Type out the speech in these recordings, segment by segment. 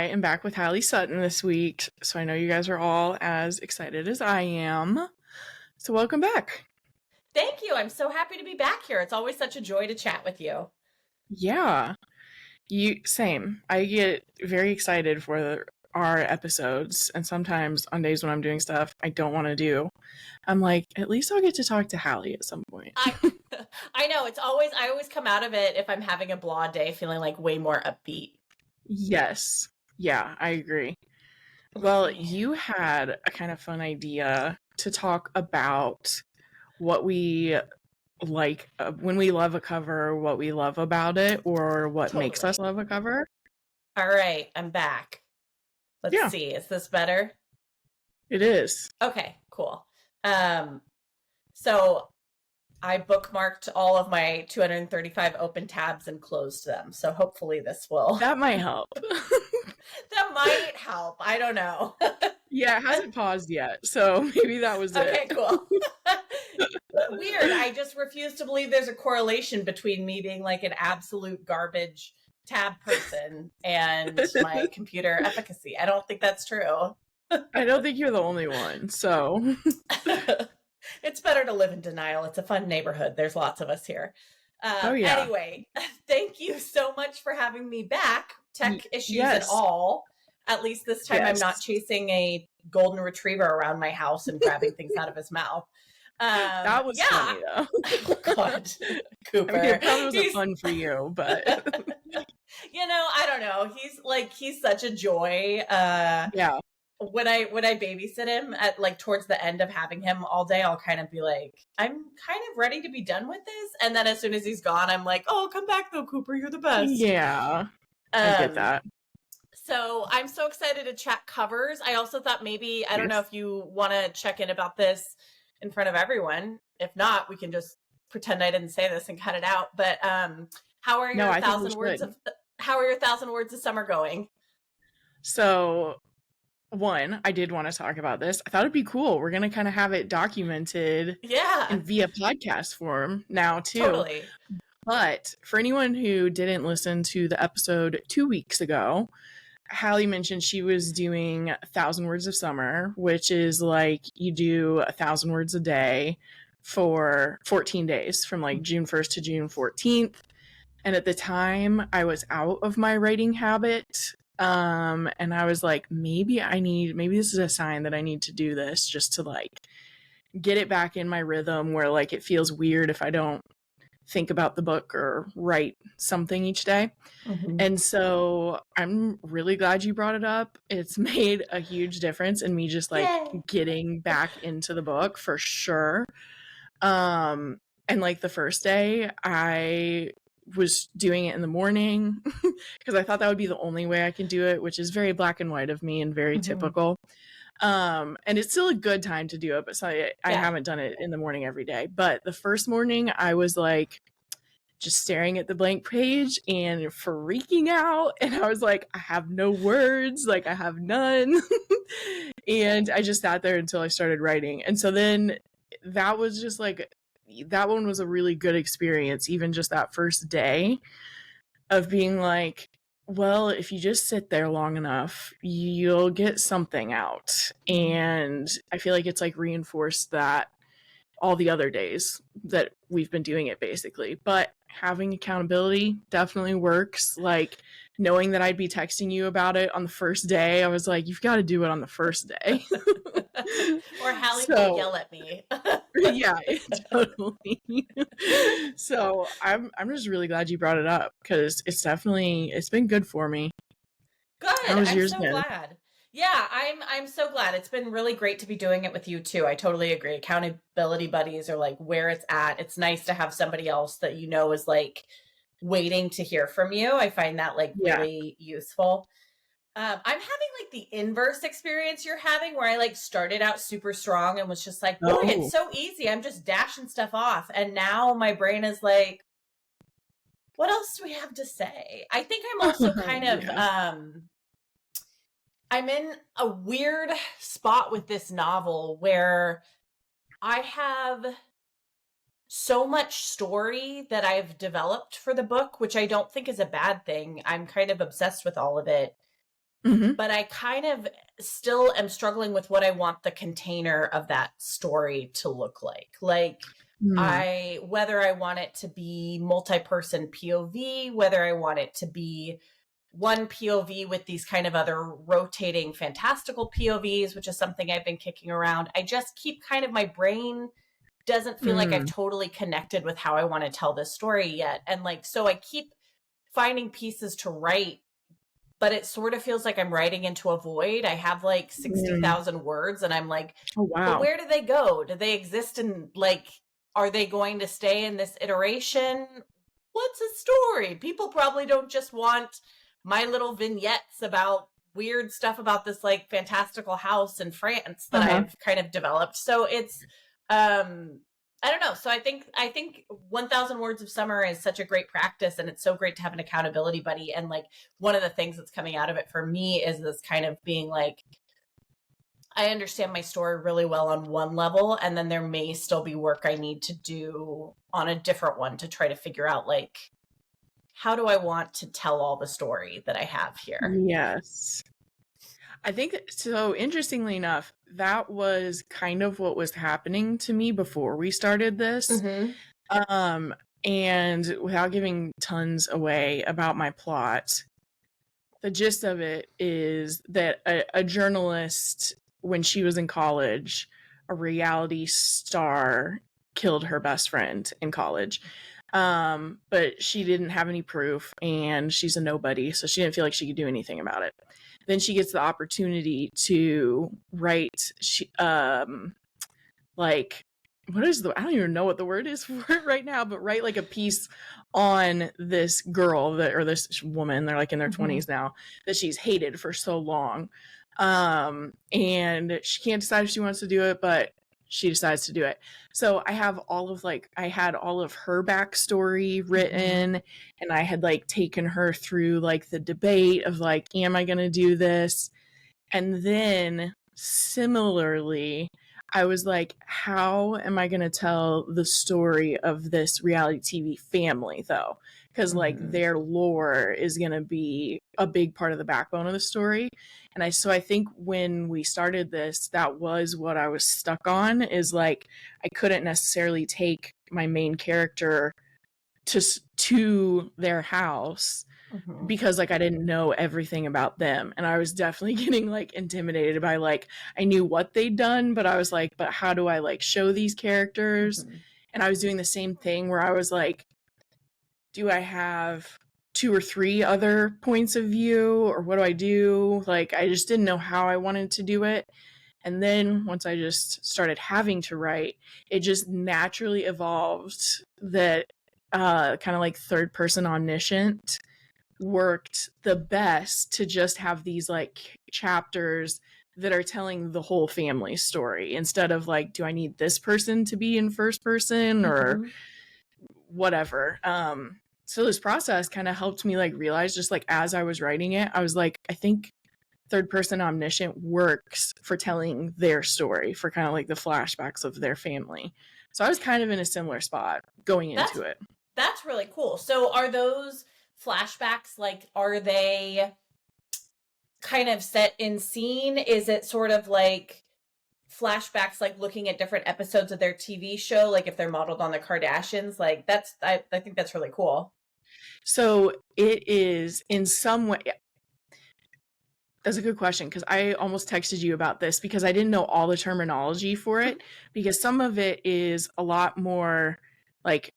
am back with Halley Sutton this week, so I know you guys are all as excited as I am. So welcome back. Thank you. I'm so happy to be back here. It's always such a joy to chat with you. Yeah, same. I get very excited for our episodes, and sometimes on days when I'm doing stuff I don't want to do, I'm like, at least I'll get to talk to Halley at some point. I know I always come out of it if I'm having a blah day feeling like way more upbeat. Yes. Yeah, I agree. Well, you had a kind of fun idea to talk about what we like when we love a cover, what we love about it, or what makes us love a cover. All right, I'm back. Let's see. Is this better? It is. Okay, cool. So I bookmarked all of my 235 open tabs and closed them. So hopefully this will. That might help. That might help. I don't know. Yeah, it hasn't paused yet. So maybe that was it. Okay, cool. Weird. I just refuse to believe there's a correlation between me being like an absolute garbage tab person and my computer efficacy. I don't think that's true. I don't think you're the only one. So it's better to live in denial. It's a fun neighborhood. There's lots of us here. Anyway, thank you so much for having me back. Tech issues and all. At least this time I'm not chasing a golden retriever around my house and grabbing things out of his mouth. That was funny though. Oh, God, Cooper. I mean, it probably wasn't fun for you, but I don't know. He's such a joy. Yeah. When I babysit him at like towards the end of having him all day, I'll kind of be like, I'm kind of ready to be done with this. And then as soon as he's gone, I'm like, oh, come back though, Cooper. You're the best. Yeah. I get that. So I'm so excited to chat covers. I also thought maybe, I don't know if you want to check in about this in front of everyone. If not, we can just pretend I didn't say this and cut it out. But how are your 1,000 words of summer going? So one, I did want to talk about this. I thought it'd be cool. We're going to kind of have it documented via podcast form now too. Totally. But for anyone who didn't listen to the episode 2 weeks ago, Halley mentioned she was doing 1,000 words of summer, which is like you do 1,000 words a day for 14 days from like June 1st to June 14th. And at the time I was out of my writing habit. And I was like, maybe this is a sign that I need to do this just to like get it back in my rhythm where like it feels weird if I don't think about the book or write something each day. And so I'm really glad you brought it up. It's made a huge difference in me just like getting back into the book for sure. And like the first day I was doing it in the morning because I thought that would be the only way I can do it, which is very black and white of me and very typical. And it's still a good time to do it, but I haven't done it in the morning every day. But the first morning I was like just staring at the blank page and freaking out. And I was like, I have no words, like I have none. And I just sat there until I started writing. And so then that was just like, that one was a really good experience, even just that first day of being like, well, if you just sit there long enough, you'll get something out. And I feel like it's like reinforced that all the other days that we've been doing it basically. But having accountability definitely works. Like knowing that I'd be texting you about it on the first day, I was like, you've got to do it on the first day. Or Halley will yell at me. Yeah, totally. So I'm just really glad you brought it up because it's been good for me. Good. I'm so glad. Yeah, I'm so glad. It's been really great to be doing it with you too. I totally agree. Accountability buddies are like where it's at. It's nice to have somebody else that you know is like waiting to hear from you. I find that like really useful. I'm having like the inverse experience you're having where I like started out super strong and was just like, boy, it's so easy. I'm just dashing stuff off. And now my brain is like, what else do we have to say? I think I'm also kind of, I'm in a weird spot with this novel where I have so much story that I've developed for the book, which I don't think is a bad thing. I'm kind of obsessed with all of it. but I kind of still am struggling with what I want the container of that story to look like. Like, whether I want it to be multi-person POV, whether I want it to be one POV with these kind of other rotating fantastical POVs, which is something I've been kicking around. I just keep kind of, my brain doesn't feel like I've totally connected with how I want to tell this story yet. And like, so I keep finding pieces to write, but it sort of feels like I'm writing into a void. I have like 60,000 words and I'm like, oh, wow. But where do they go? Do they exist in, like, are they going to stay in this iteration? What's a story? People probably don't just want my little vignettes about weird stuff about this like fantastical house in France that I've kind of developed. So it's, I don't know. So I think 1,000 Words of Summer is such a great practice, and it's so great to have an accountability buddy. And like, one of the things that's coming out of it for me is this kind of being like, I understand my story really well on one level, and then there may still be work I need to do on a different one to try to figure out, like, how do I want to tell all the story that I have here? Yes. I think so. Interestingly enough, that was kind of what was happening to me before we started this. And without giving tons away about my plot, the gist of it is that a journalist, when she was in college, a reality star killed her best friend in college. But she didn't have any proof, and she's a nobody, so she didn't feel like she could do anything about it. Then she gets the opportunity to write, like, what is I don't even know what the word is for it right now, but write like a piece on this girl or this woman, they're like in their 20s now, that she's hated for so long. And she can't decide if she wants to do it, but she decides to do it. So I had all of her backstory written, and I had like taken her through like the debate of like, am I going to do this? And then similarly, I was like, how am I going to tell the story of this reality TV family though? Because like their lore is going to be a big part of the backbone of the story. And I think when we started this, that was what I was stuck on, is like, I couldn't necessarily take my main character to their house because like I didn't know everything about them. And I was definitely getting like intimidated by like, I knew what they'd done, but I was like, but how do I like show these characters? And I was doing the same thing where I was like, do I have 2 or 3 other points of view, or what do I do? Like, I just didn't know how I wanted to do it. And then once I just started having to write, it just naturally evolved that kind of like third person omniscient worked the best to just have these like chapters that are telling the whole family story, instead of like, do I need this person to be in first person or whatever. So this process kind of helped me like realize, just like as I was writing it, I was like, I think third person omniscient works for telling their story, for kind of like the flashbacks of their family. So I was kind of in a similar spot going into it. That's really cool. So are those flashbacks, like, are they kind of set in scene? Is it sort of like flashbacks, like looking at different episodes of their TV show, like if they're modeled on the Kardashians? Like, that's, I think that's really cool. So it is in some way. That's a good question, because I almost texted you about this because I didn't know all the terminology for it, because some of it is a lot more like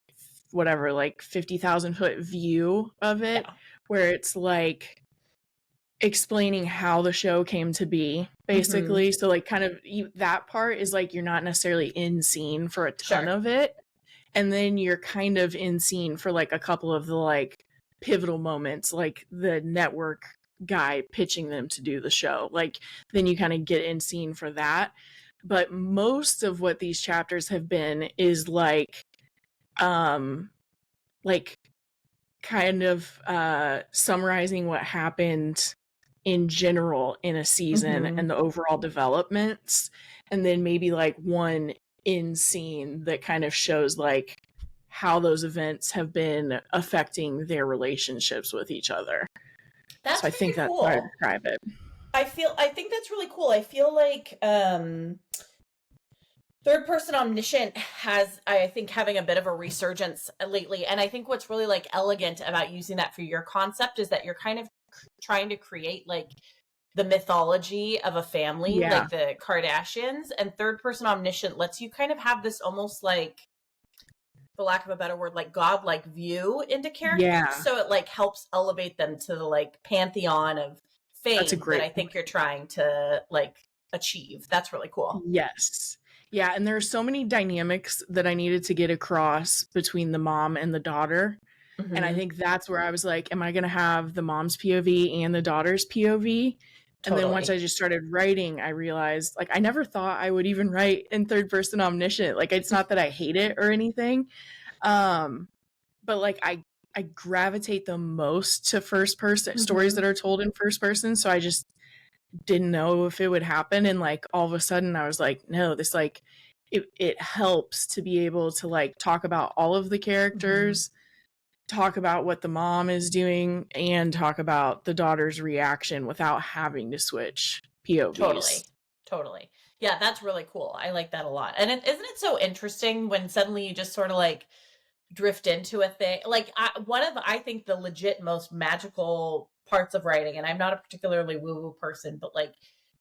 whatever, like 50,000 foot view of it, where it's like explaining how the show came to be, basically. So like kind of that part is like, you're not necessarily in scene for a ton of it, and then you're kind of in scene for like a couple of the like pivotal moments, like the network guy pitching them to do the show. Like, then you kind of get in scene for that. But most of what these chapters have been is like kind of summarizing what happened in general in a season and the overall developments, and then maybe like one in scene that kind of shows like how those events have been affecting their relationships with each other. That's So I think pretty that's how I cool. describe it. I think that's really cool. I feel like third person omniscient has, I think, having a bit of a resurgence lately. And I think what's really like elegant about using that for your concept is that you're kind of trying to create like the mythology of a family, like the Kardashians, and third person omniscient lets you kind of have this almost like, for lack of a better word, like godlike view into characters. So it like helps elevate them to the like pantheon of fame that I think you're trying to like achieve. That's really cool. Yes. Yeah, and there are so many dynamics that I needed to get across between the mom and the daughter. And I think that's where I was like, am I going to have the mom's POV and the daughter's POV? And then once I just started writing, I realized like I never thought I would even write in third person omniscient. Like it's not that I hate it or anything. But like I gravitate the most to first person stories that are told in first person. So I just didn't know if it would happen. And like all of a sudden I was like, no, this like it helps to be able to like talk about all of the characters, talk about what the mom is doing, and talk about the daughter's reaction without having to switch POVs. Totally. Yeah, that's really cool. I like that a lot. And isn't it so interesting when suddenly you just sort of like drift into a thing? Like I think the legit most magical parts of writing, and I'm not a particularly woo-woo person, but like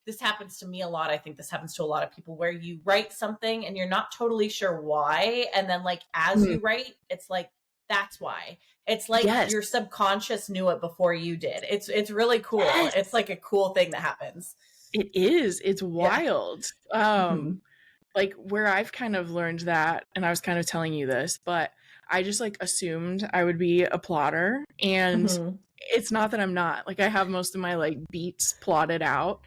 this happens to me a lot. I think this happens to a lot of people where you write something and you're not totally sure why. And then like as you write, it's like, that's why. It's like your subconscious knew it before you did. It's really cool. It's like a cool thing that happens. It is. It's wild. Like where I've kind of learned that, and I was kind of telling you this, but I just like assumed I would be a plotter, and it's not that I'm not. Like I have most of my like beats plotted out,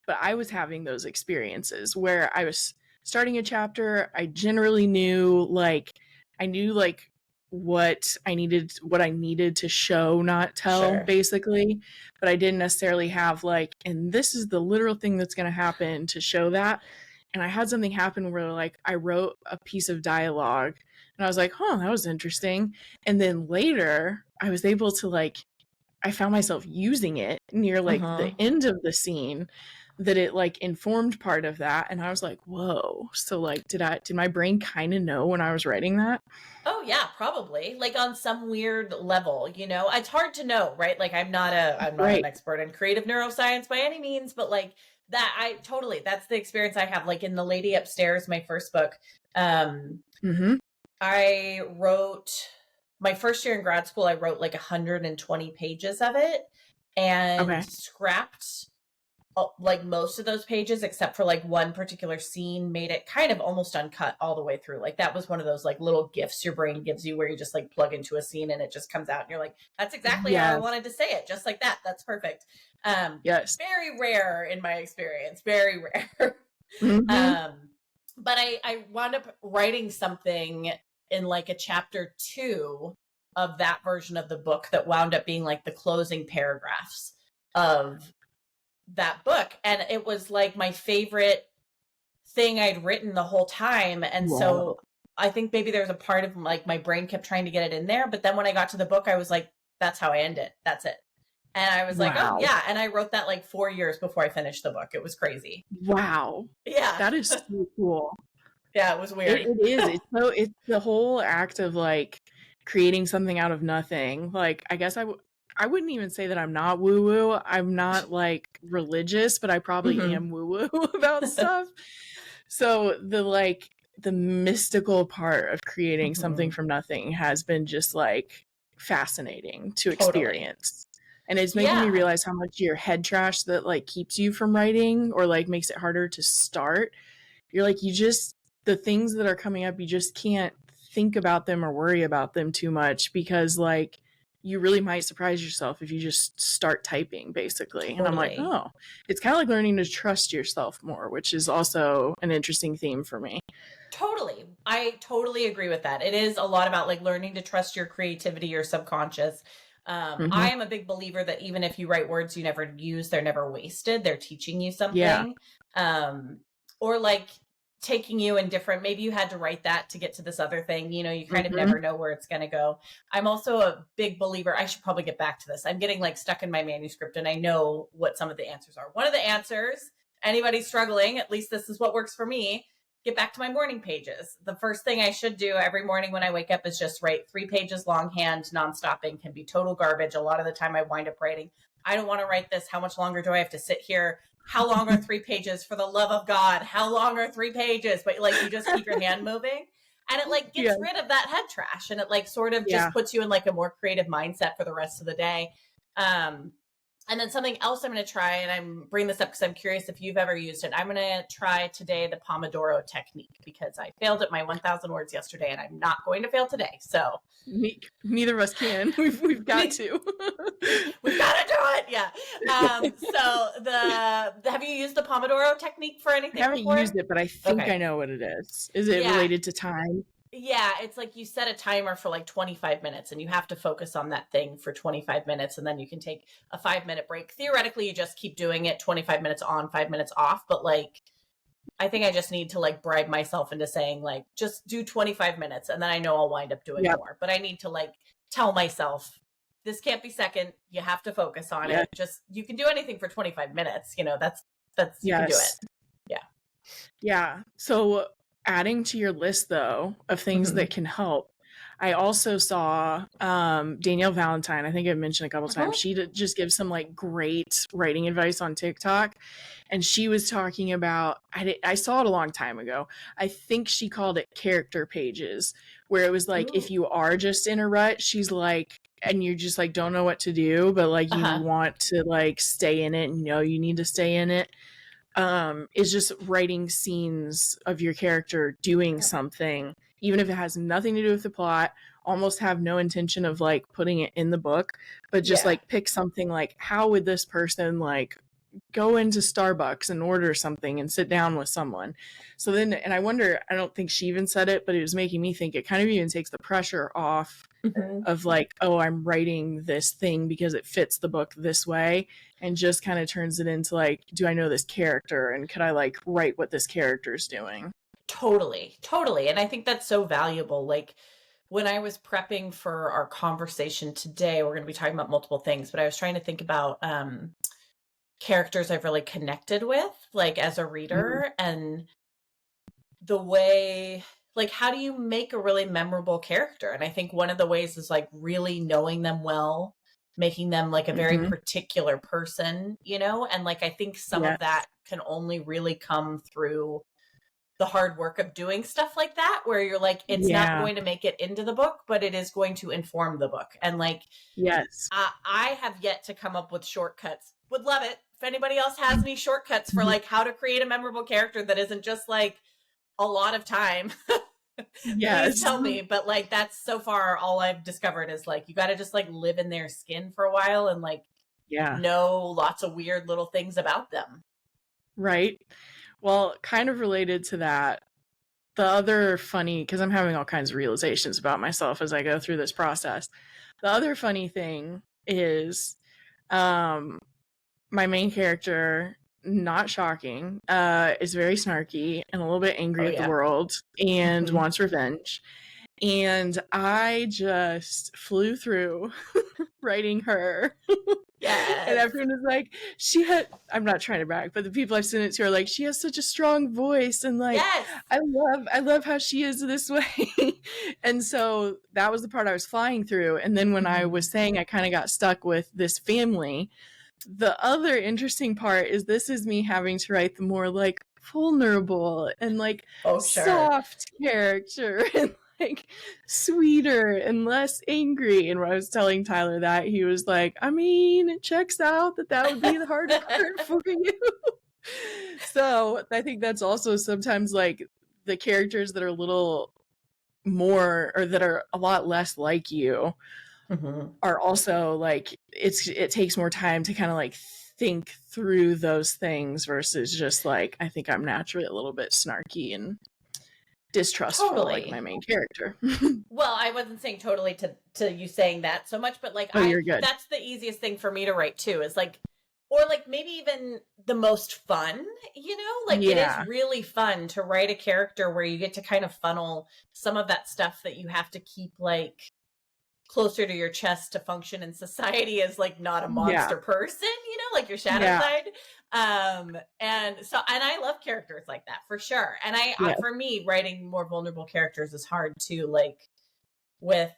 but I was having those experiences where I was starting a chapter. I generally knew like what I needed to show, not tell, basically. But I didn't necessarily have like, and this is the literal thing that's going to happen to show that. And I had something happen where like I wrote a piece of dialogue and I was like, huh, that was interesting. And then later I was able to like, I found myself using it near like the end of the scene, that it like informed part of that. And I was like, whoa. So like, did my brain kind of know when I was writing that? Oh yeah, probably. Like on some weird level, you know, it's hard to know, right? Like I'm not an expert in creative neuroscience by any means, but like that that's the experience I have. Like in The Lady Upstairs, my first book, I wrote my first year in grad school, I wrote like 120 pages of it and scrapped like most of those pages except for like one particular scene, made it kind of almost uncut all the way through. Like that was one of those like little gifts your brain gives you where you just like plug into a scene and it just comes out and you're like, that's exactly how I wanted to say it, just like that. That's perfect. Very rare in my experience, very rare. But I wound up writing something in like a chapter 2 of that version of the book that wound up being like the closing paragraphs of that book. And it was like my favorite thing I'd written the whole time. And so I think maybe there's a part of like my brain kept trying to get it in there. But then when I got to the book, I was like, that's how I end it. That's it. And I was like, oh yeah. And I wrote that like 4 years before I finished the book. It was crazy. Wow. Yeah. That is so cool. Yeah, it was weird. It is. It's the whole act of like creating something out of nothing. Like, I guess I wouldn't even say that I'm not woo-woo. I'm not like religious, but I probably am woo-woo about stuff. So the mystical part of creating something from nothing has been just like fascinating to experience. And it's making me realize how much your head trash that like keeps you from writing or like makes it harder to start. You're like, the things that are coming up, you just can't think about them or worry about them too much because like you really might surprise yourself if you just start typing, basically. And I'm like, oh, it's kind of like learning to trust yourself more, which is also an interesting theme for me. Totally. I totally agree with that. It is a lot about like learning to trust your creativity, your subconscious. I am a big believer that even if you write words you never use, they're never wasted. They're teaching you something. Or like taking you in different, maybe you had to write that to get to this other thing, you know, you kind of Mm-hmm. never know where it's going to go. I'm also a big believer, I should probably get back to this. I'm getting like stuck in my manuscript and I know what some of the answers are. One of the answers, anybody struggling, at least this is what works for me, get back to my morning pages. The first thing I should do every morning when I wake up is just write 3 pages longhand, non-stopping, can be total garbage. A lot of the time I wind up writing, I don't want to write this. How much longer do I have to sit here? How long are 3 pages? For the love of God, how long are 3 pages? But like, you just keep your hand moving and it like gets rid of that head trash and it like sort of just puts you in like a more creative mindset for the rest of the day. And then something else I'm going to try, and I'm bringing this up because I'm curious if you've ever used it. I'm going to try today the Pomodoro technique because I failed at my 1,000 words yesterday, and I'm not going to fail today. So neither of us can. We've got to. We've got to do it. Yeah. So have you used the Pomodoro technique for anything? I haven't used it, but I think I know what it is. Is it related to time? Yeah, it's like you set a timer for like 25 minutes and you have to focus on that thing for 25 minutes and then you can take a 5-minute break. Theoretically, you just keep doing it 25 minutes on, 5 minutes off. But like, I think I just need to like bribe myself into saying like, just do 25 minutes and then I know I'll wind up doing more. But I need to like tell myself, this can't be second. You have to focus on it. Just, you can do anything for 25 minutes. You know, that's, you can do it. Yeah. Yeah. So adding to your list though of things that can help, I also saw Danielle Valentine, I think I mentioned a couple times, she just gives some like great writing advice on TikTok, and she was talking about, I saw it a long time ago, I think she called it character pages, where it was like, if you are just in a rut, she's like, and you just like don't know what to do, but like you want to like stay in it and you need to stay in it, is just writing scenes of your character doing something, even if it has nothing to do with the plot, almost have no intention of like putting it in the book, but just like pick something like, how would this person like go into Starbucks and order something and sit down with someone? So then, and I wonder, I don't think she even said it, but it was making me think it kind of even takes the pressure off of like, oh, I'm writing this thing because it fits the book this way, and just kind of turns it into like, do I know this character and could I like write what this character is doing? Totally. And I think that's so valuable. Like when I was prepping for our conversation today, we're going to be talking about multiple things, but I was trying to think about characters I've really connected with, like as a reader, and the way, like, how do you make a really memorable character? And I think one of the ways is like really knowing them well, making them like a very particular person, and like I think some of that can only really come through the hard work of doing stuff like that, where you're like, it's not going to make it into the book, but it is going to inform the book. And like, I have yet to come up with shortcuts. Would love it if anybody else has any shortcuts for like how to create a memorable character that isn't just like a lot of time. Please tell me. But like, that's so far all I've discovered is like, you got to just like live in their skin for a while and like know lots of weird little things about them. Right. Well, kind of related to that, the other funny, because I'm having all kinds of realizations about myself as I go through this process. The other funny thing is my main character, not shocking, is very snarky and a little bit angry at the world and wants revenge. And I just flew through writing her. And everyone is like, I'm not trying to brag, but the people I've sent it to are like, she has such a strong voice, and like I love how she is this way. And so that was the part I was flying through. And then when I was saying I kind of got stuck with this family, the other interesting part is this is me having to write the more like vulnerable and like soft character and like sweeter and less angry. And when I was telling Tyler that, he was like, I mean, it checks out that would be the harder part for you. So I think that's also sometimes like the characters that are a little more, or that are a lot less like you, are also like, it takes more time to kind of like think through those things versus just like, I think I'm naturally a little bit snarky and distrustful like my main character. Well, I wasn't saying totally to you saying that so much, but like you're good. That's the easiest thing for me to write too, is like or like maybe even the most fun, you know, like it is really fun to write a character where you get to kind of funnel some of that stuff that you have to keep like closer to your chest to function in society as like not a monster person, you know, like your shadow side. And I love characters like that for sure. And for me, writing more vulnerable characters is hard too. Like with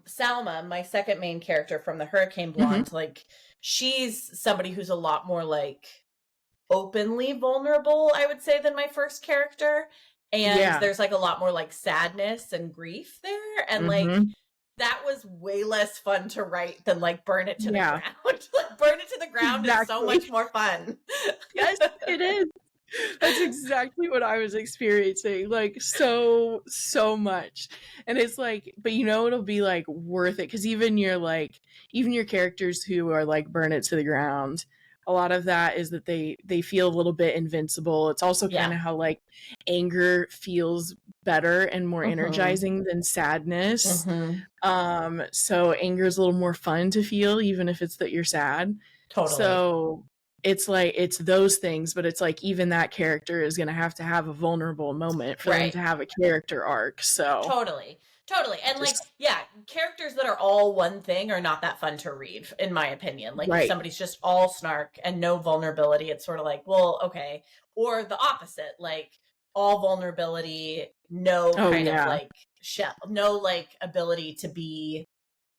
Salma, my second main character from the Hurricane Blonde, like she's somebody who's a lot more like openly vulnerable, I would say, than my first character. And there's like a lot more like sadness and grief there. And like that was way less fun to write than like Burn It to the Ground. Like Burn It to the Ground is so much more fun. Yes, it is. That's exactly what I was experiencing, like so much. And it's like, but you know, it'll be like worth it, because even your characters who are like Burn It to the Ground, a lot of that is that they feel a little bit invincible. It's also kind of how like anger feels better and more energizing than sadness. So anger is a little more fun to feel, even if it's that you're sad. Totally. So it's like, it's those things, but it's like even that character is going to have a vulnerable moment for them to have a character arc. So totally. And like, characters that are all one thing are not that fun to read, in my opinion. Like if somebody's just all snark and no vulnerability, it's sort of like, well, okay. Or the opposite, like all vulnerability, no kind of like no like ability to be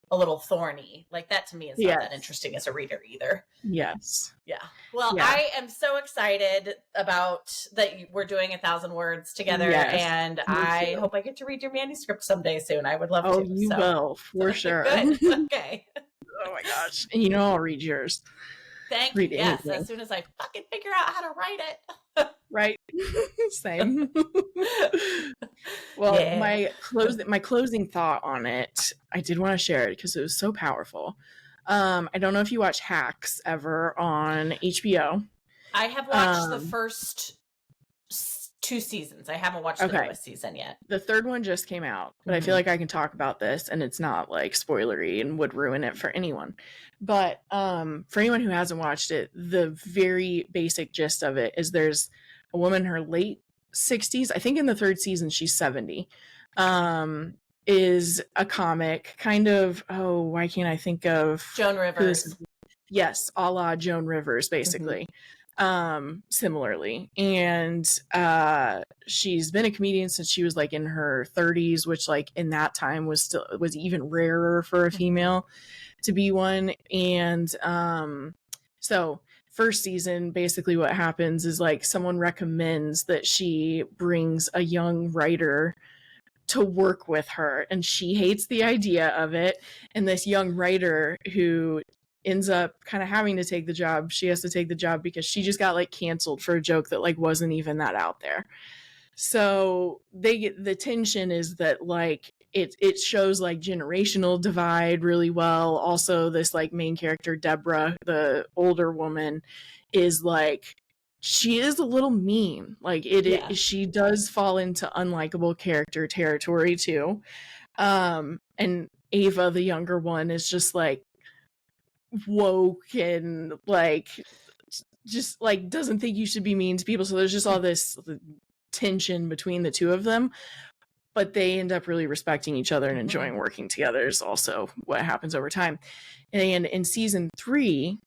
a little thorny. Like that to me is not that interesting as a reader either. Yes. Yeah. Well, I am so excited about that we're doing 1,000 words together, and I hope I get to read your manuscript someday soon. I would love to. Oh, you will, for sure. Good. Okay. Oh my gosh. And you know I'll read yours. Thank you. Yes, anything. As soon as I fucking figure out how to write it. Right. Same. Well, my closing thought on it, I did want to share it because it was so powerful. I don't know if you watch Hacks ever on HBO. I have watched the first 2 seasons. I haven't watched the newest season yet. The third one just came out, but I feel like I can talk about this and it's not like spoilery and would ruin it for anyone. But for anyone who hasn't watched it, the very basic gist of it is there's a woman in her late 60s. I think in the third season she's 70. Is a comic, kind of, why can't I think of Joan Rivers? Yes, a la Joan Rivers, basically. Similarly, and she's been a comedian since she was like in her 30s, which like in that time was even rarer for a female to be one. And so first season, basically what happens is like someone recommends that she brings a young writer to work with her, and she hates the idea of it. And this young writer who ends up kind of having to take the job, she has to take the job because she just got like canceled for a joke that like wasn't even that out there. So the tension is that like it shows like generational divide really well. Also, this like main character Deborah, the older woman, is like, she is a little mean. Like she does fall into unlikable character territory too. And Ava, the younger one, is just like woke and like just like doesn't think you should be mean to people. So there's just all this tension between the two of them, but they end up really respecting each other and enjoying working together is also what happens over time. And in season 3,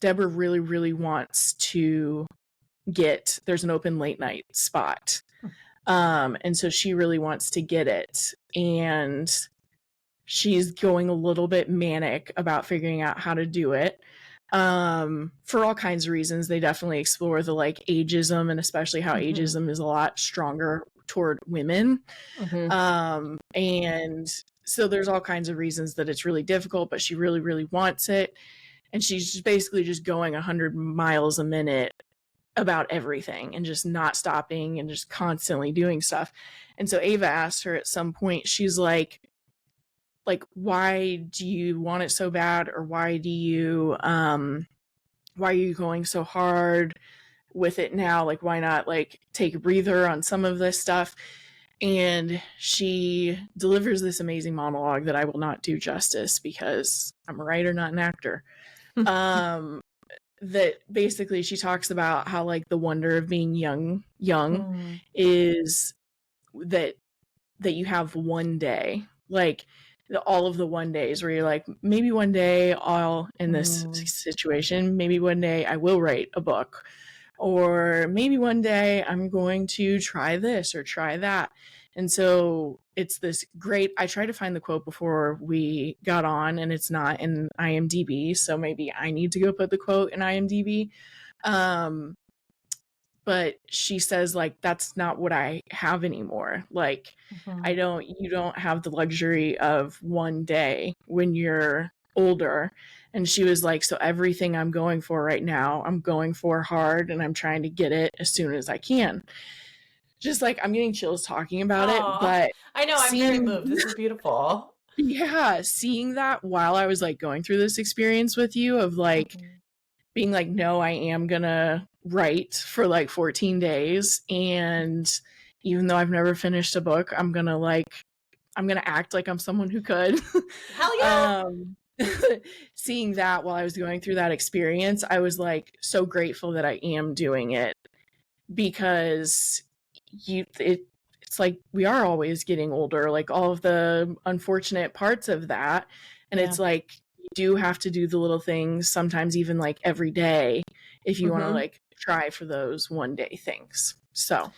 Deborah really, really wants to there's an open late night spot. And so she really wants to get it. And she's going a little bit manic about figuring out how to do it. For all kinds of reasons. They definitely explore the like ageism, and especially how ageism is a lot stronger toward women. And so there's all kinds of reasons that it's really difficult, but she really, really wants it. And she's just basically just going 100 miles a minute about everything and just not stopping and just constantly doing stuff. And so Ava asked her at some point, she's like, why do you want it so bad? Or why are you going so hard with it now? Like, why not like take a breather on some of this stuff? And she delivers this amazing monologue that I will not do justice because I'm a writer, not an actor. um that basically she talks about how like the wonder of being young is that you have one day, like all of the one days where you're like, maybe one day I'll, in this situation, maybe one day I will write a book, or maybe one day I'm going to try this or try that. And so it's this great, I tried to find the quote before we got on and it's not in IMDb, so maybe I need to go put the quote in IMDb. But she says like, that's not what I have anymore. Like, you don't have the luxury of one day when you're older. And she was like, so everything I'm going for right now, I'm going for hard and I'm trying to get it as soon as I can. Just like, I'm getting chills talking about it, but I know, I'm very moved. This is beautiful. Yeah, seeing that while I was like going through this experience with you of like being like, no, I am gonna write for like 14 days. And even though I've never finished a book, I'm gonna act like I'm someone who could. Hell yeah. Seeing that while I was going through that experience, I was like so grateful that I am doing it, because it's like we are always getting older, like all of the unfortunate parts of that. And it's like, you do have to do the little things, sometimes even like every day, if you want to like try for those one day things. So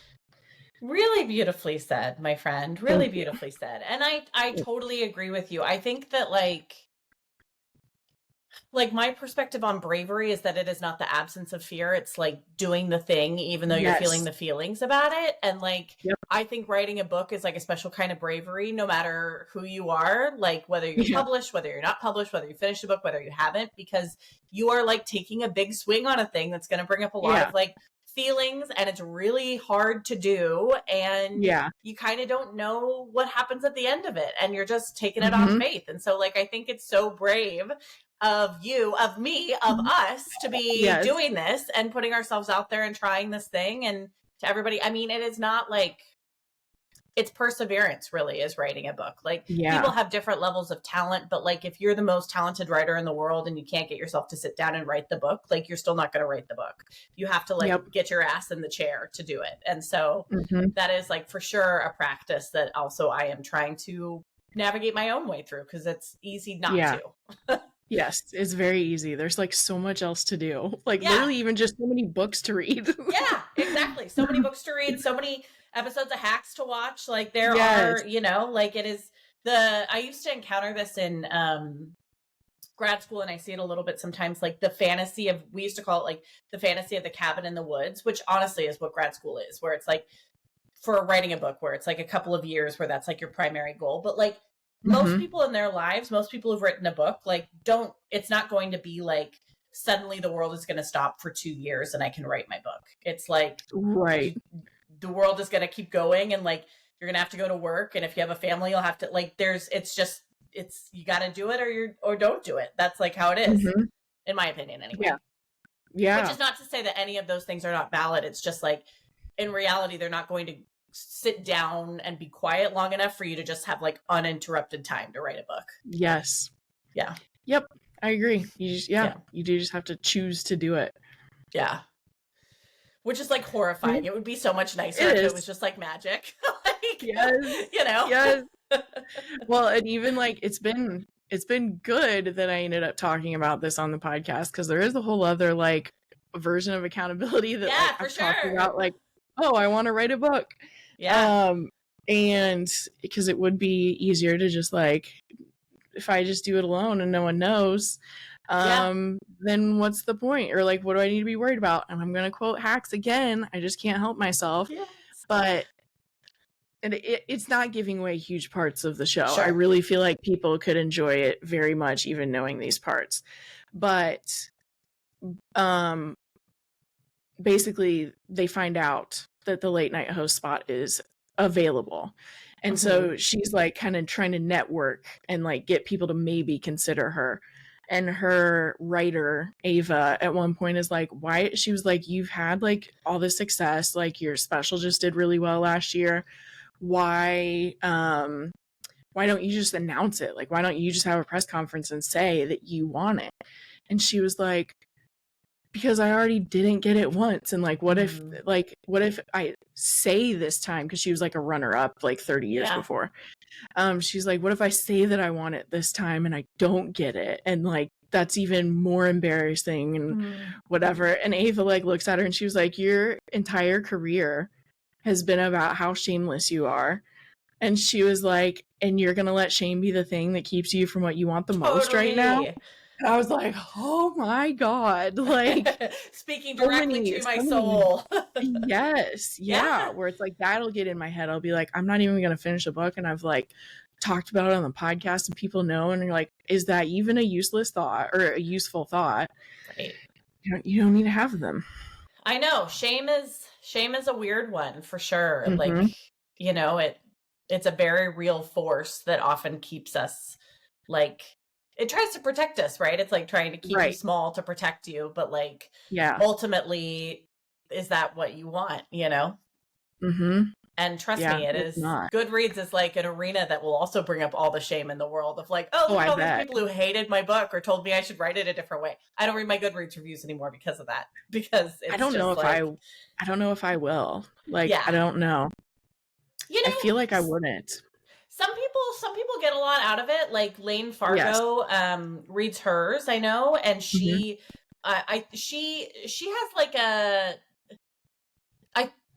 really beautifully said, my friend. Really beautifully said. And I totally agree with you. I think that like my perspective on bravery is that it is not the absence of fear. It's like doing the thing, even though you're feeling the feelings about it. And like, I think writing a book is like a special kind of bravery, no matter who you are, like whether you're published, whether you're not published, whether you finished a book, whether you haven't, because you are like taking a big swing on a thing that's going to bring up a lot of like feelings, and it's really hard to do. And you kind of don't know what happens at the end of it. And you're just taking it on faith. And so like, I think it's so brave of you, of me, of us to be doing this and putting ourselves out there and trying this thing. And to everybody, I mean, it is not like, it's perseverance really is writing a book. Like people have different levels of talent, but like if you're the most talented writer in the world and you can't get yourself to sit down and write the book, like you're still not going to write the book. You have to like get your ass in the chair to do it. And so that is like for sure a practice that also I am trying to navigate my own way through, because it's easy not to. Yes, it's very easy. There's like so much else to do. Like literally even just so many books to read. Yeah, exactly. So many books to read, so many episodes of Hacks to watch. Like there are, you know, like it is I used to encounter this in grad school, and I see it a little bit sometimes, like the fantasy of, we used to call it like the fantasy of the cabin in the woods, which honestly is what grad school is, where it's like for writing a book where it's like a couple of years where that's like your primary goal. But like most people in their lives, most people who've written a book, like it's not going to be like suddenly the world is going to stop for 2 years and I can write my book. It's like, the world is going to keep going, and like, you're going to have to go to work. And if you have a family, you'll have to like, you got to do it or don't do it. That's like how it is, in my opinion anyway. Yeah. Which is not to say that any of those things are not valid. It's just like, in reality, they're not going to sit down and be quiet long enough for you to just have like uninterrupted time to write a book. Yes. Yeah. Yep. I agree. You just, you do just have to choose to do it. Yeah. Which is like horrifying. It would be so much nicer if it was just like magic. Like, you know? Yes. Well, and even like, it's been good that I ended up talking about this on the podcast, because there is a whole other like version of accountability that like, I've talked about, like, oh, I want to write a book. And because it would be easier to just like, if I just do it alone and no one knows, then what's the point? Or like, what do I need to be worried about? And I'm going to quote Hacks again. I just can't help myself. But it's not giving away huge parts of the show. I really feel like people could enjoy it very much, even knowing these parts. But basically, they find out that the late night host spot is available. And so she's like kind of trying to network and like get people to maybe consider her. And her writer, Ava, at one point is like, why? She was like, you've had like all this success, like your special just did really well last year. Why don't you just announce it? Like, why don't you just have a press conference and say that you want it? And she was like, because I already didn't get it once. And like, what if I say this time, because she was like a runner up like 30 years before. She's like, what if I say that I want it this time and I don't get it? And like, that's even more embarrassing and whatever. And Ava like looks at her and she was like, your entire career has been about how shameless you are. And she was like, and you're going to let shame be the thing that keeps you from what you want the most right now? And I was like, oh my God. Like, speaking directly to my soul. Yes. Yeah. Where it's like, that'll get in my head. I'll be like, I'm not even going to finish a book. And I've like talked about it on the podcast and people know. And you're like, is that even a useless thought or a useful thought? Right. You don't need to have them. I know. Shame is a weird one for sure. Like, you know, it's a very real force that often keeps us like, it tries to protect us, right? It's like trying to keep you small to protect you, but like, ultimately, is that what you want, you know? And trust me, it is not. Goodreads is like an arena that will also bring up all the shame in the world of like, look at all these people who hated my book or told me I should write it a different way. I don't read my Goodreads reviews anymore because of that. Because it's I don't know if I will. Like, I don't know. You know, I feel like I wouldn't. Some people get a lot out of it. Like Lane Fargo reads hers, I know, and she has like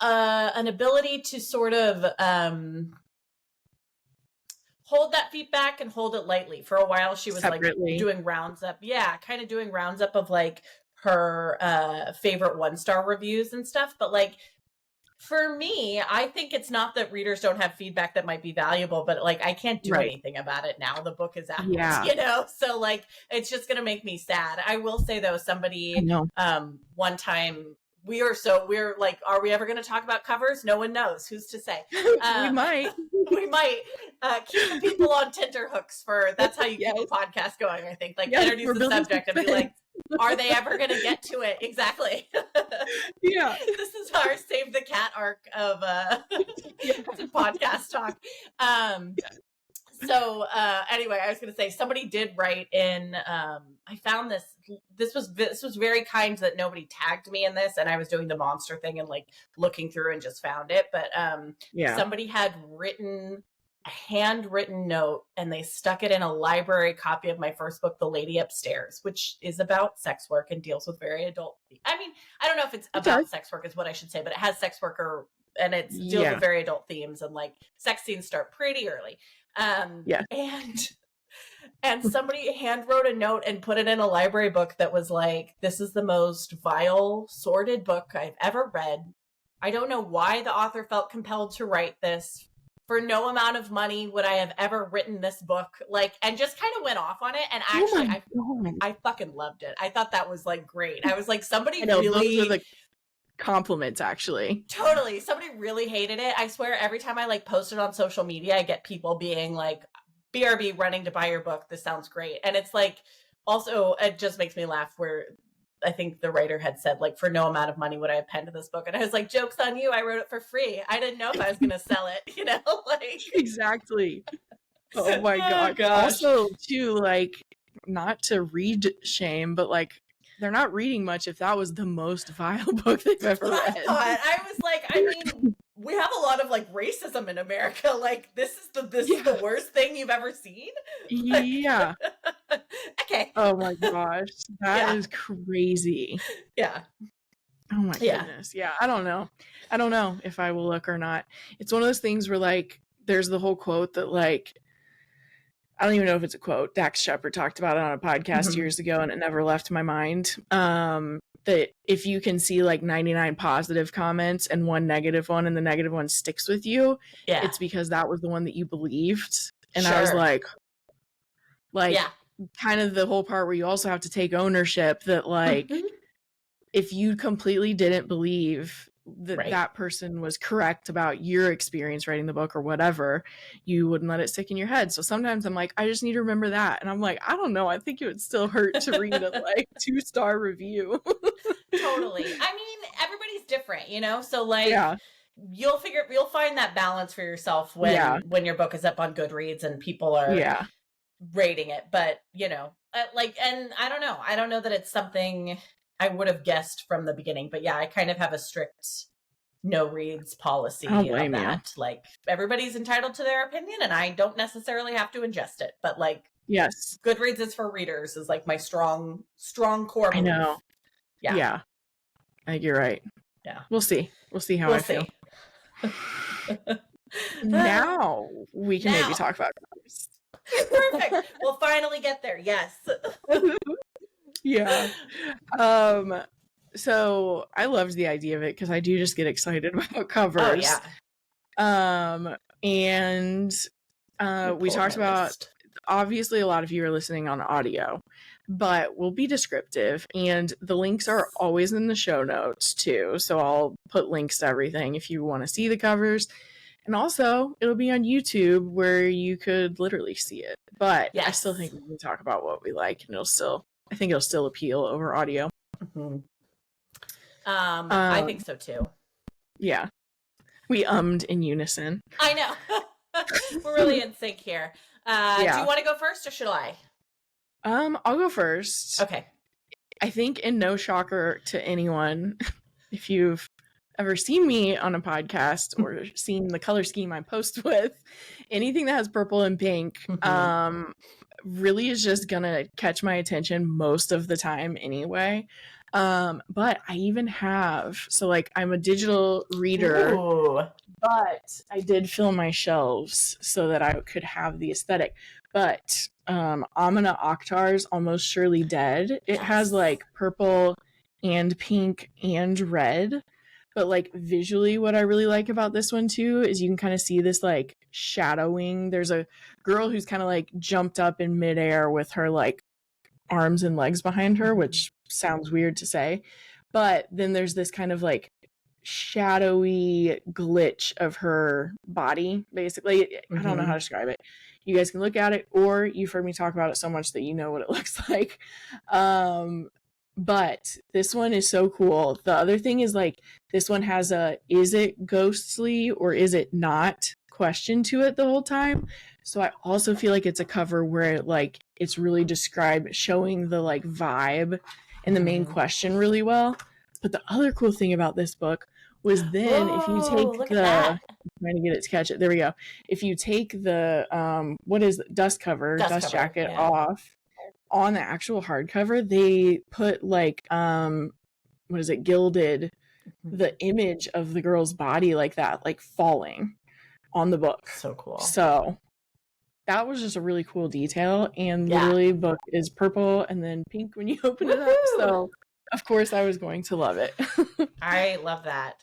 an ability to sort of hold that feedback and hold it lightly. For a while, she was separately. Like doing rounds up, kind of doing rounds up of like her favorite 1-star reviews and stuff, but like. For me, I think it's not that readers don't have feedback that might be valuable, but like I can't do anything about it now. The book is out, you know? So like it's just going to make me sad. I will say though, somebody one time we're like, are we ever going to talk about covers? No one knows. Who's to say? We might keep the people on tenterhooks that's how you keep a podcast going. I think like introduce the subject and be like, are they ever going to get to it? Exactly. This is our Save the Cat arc of podcast talk. So anyway, I was going to say somebody did write in. I found this. This was very kind that nobody tagged me in this, and I was doing the monster thing and like looking through and just found it. But somebody had written a handwritten note and they stuck it in a library copy of my first book, The Lady Upstairs, which is about sex work and deals with very adult. I mean, I don't know if it's about sex work is what I should say, but it has sex worker and it deals with very adult themes and like sex scenes start pretty early. And somebody hand wrote a note and put it in a library book that was like, this is the most vile, sordid book I've ever read. I don't know why the author felt compelled to write this. For no amount of money would I have ever written this book, like, and just kind of went off on it. And actually, I fucking loved it. I thought that was like great. I was like, somebody really. Those are the compliments, actually. Totally. Somebody really hated it. I swear, every time I like post it on social media, I get people being like, BRB running to buy your book. This sounds great. And it's like, also, it just makes me laugh where I think the writer had said, like, for no amount of money would I have penned this book. And I was like, joke's on you. I wrote it for free. I didn't know if I was going to sell it, you know? Like exactly. Oh my God. Also, too, like, not to read shame, but like, they're not reading much if that was the most vile book they've ever read. I was like, I mean, we have a lot of like racism in America. Like, this is the worst thing you've ever seen. Like, yeah. Okay. Oh my gosh, that is crazy. Yeah. Oh my goodness. Yeah. I don't know if I will look or not. It's one of those things where like, there's the whole quote that like, I don't even know if it's a quote. Dax Shepard talked about it on a podcast years ago and it never left my mind. That if you can see like 99 positive comments and one negative one and the negative one sticks with you, it's because that was the one that you believed. And I was like, kind of the whole part where you also have to take ownership that like, if you completely didn't believe that that person was correct about your experience writing the book or whatever, you wouldn't let it stick in your head. So sometimes I'm like, I just need to remember that. And I'm like, I don't know. I think it would still hurt to read a like 2-star review. Totally. I mean, everybody's different, you know? So like, you'll find that balance for yourself when your book is up on Goodreads and people are, rating it, but like, and I don't know that it's something I would have guessed from the beginning, but yeah, I kind of have a strict no reads policy of that. Like, everybody's entitled to their opinion and I don't necessarily have to ingest it, but like, yes, Goodreads is for readers is like my strong core belief. I know. Yeah. I think you're right. Yeah. We'll see how I feel. Now we can maybe talk about covers. Perfect. We'll finally get there. Yes. Yeah. So I loved the idea of it because I do just get excited about covers. Oh yeah. And we talked about, obviously a lot of you are listening on audio, but we'll be descriptive, and the links are always in the show notes too. So I'll put links to everything if you want to see the covers. And also, it'll be on YouTube where you could literally see it. But yes. I still think we can talk about what we like, and I think it'll still appeal over audio. Mm-hmm. I think so too. Yeah. We ummed in unison. I know. We're really in sync here. Do you want to go first or should I? I'll go first. Okay. I think, in no shocker to anyone, if you've ever seen me on a podcast or seen the color scheme I post with, anything that has purple and pink really is just gonna catch my attention most of the time anyway. But I even have, so like, I'm a digital reader. Ooh. But I did fill my shelves so that I could have the aesthetic. But Amina Akhtar's Almost Surely Dead, it has like purple and pink and red. But like, visually, what I really like about this one too is you can kind of see this like shadowing. There's a girl who's kind of like jumped up in midair with her like arms and legs behind her, which sounds weird to say. But then there's this kind of like shadowy glitch of her body, basically. I don't know how to describe it. You guys can look at it, or you've heard me talk about it so much that you know what it looks like. But this one is so cool. The other thing is, like, this one has a is it ghostly or is it not question to it the whole time. So I also feel like it's a cover where like it's really showing the like vibe and the main question really well. But the other cool thing about this book was then if you take I'm trying to get it to catch it. There we go. If you take the dust jacket off, on the actual hardcover, they put like gilded the image of the girl's body like that, like falling on the book. So cool. So that was just a really cool detail, and literally the book is purple and then pink when you open it up. So of course I was going to love it. I love that.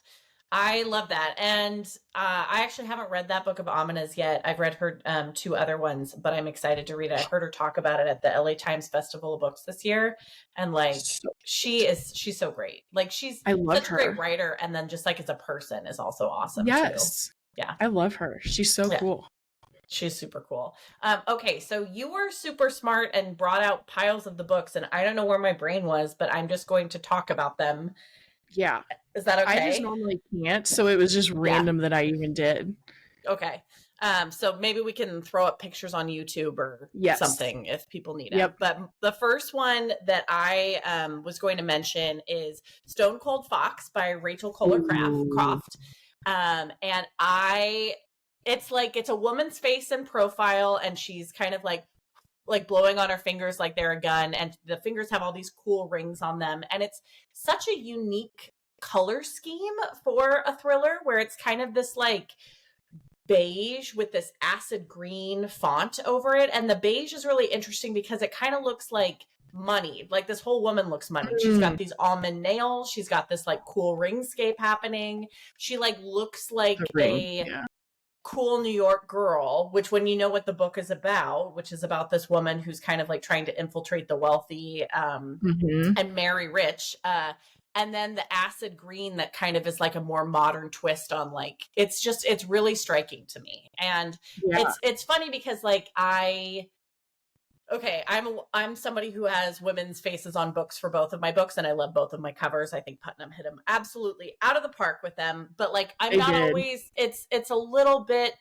And I actually haven't read that book of Amina's yet. I've read her 2 other ones, but I'm excited to read it. I heard her talk about it at the LA Times Festival of Books this year. And like, she's so great. Like, she's such a great writer. And then just like as a person is also awesome. Yes. Too. Yeah. I love her. She's so cool. She's super cool. Okay, so you were super smart and brought out piles of the books, and I don't know where my brain was, but I'm just going to talk about them. Yeah. Is that okay? I just normally can't, so it was just random that I even did. Okay. So maybe we can throw up pictures on YouTube or something if people need it. But the first one that I was going to mention is Stone Cold Fox by Rachel Kohler Croft. And it's a woman's face in profile, and she's kind of like blowing on her fingers like they're a gun, and the fingers have all these cool rings on them. And it's such a unique color scheme for a thriller, where it's kind of this like beige with this acid green font over it. And the beige is really interesting because it kind of looks like money. Like, this whole woman looks money. She's got these almond nails. She's got this like cool ringscape happening. She like looks like cool New York girl, which, when you know what the book is about, which is about this woman who's kind of like trying to infiltrate the wealthy and marry rich, and then the acid green that kind of is like a more modern twist on like, it's really striking to me. And it's funny because like I'm somebody who has women's faces on books for both of my books, and I love both of my covers. I think Putnam hit them absolutely out of the park with them. But like, I'm not always. It's a little bit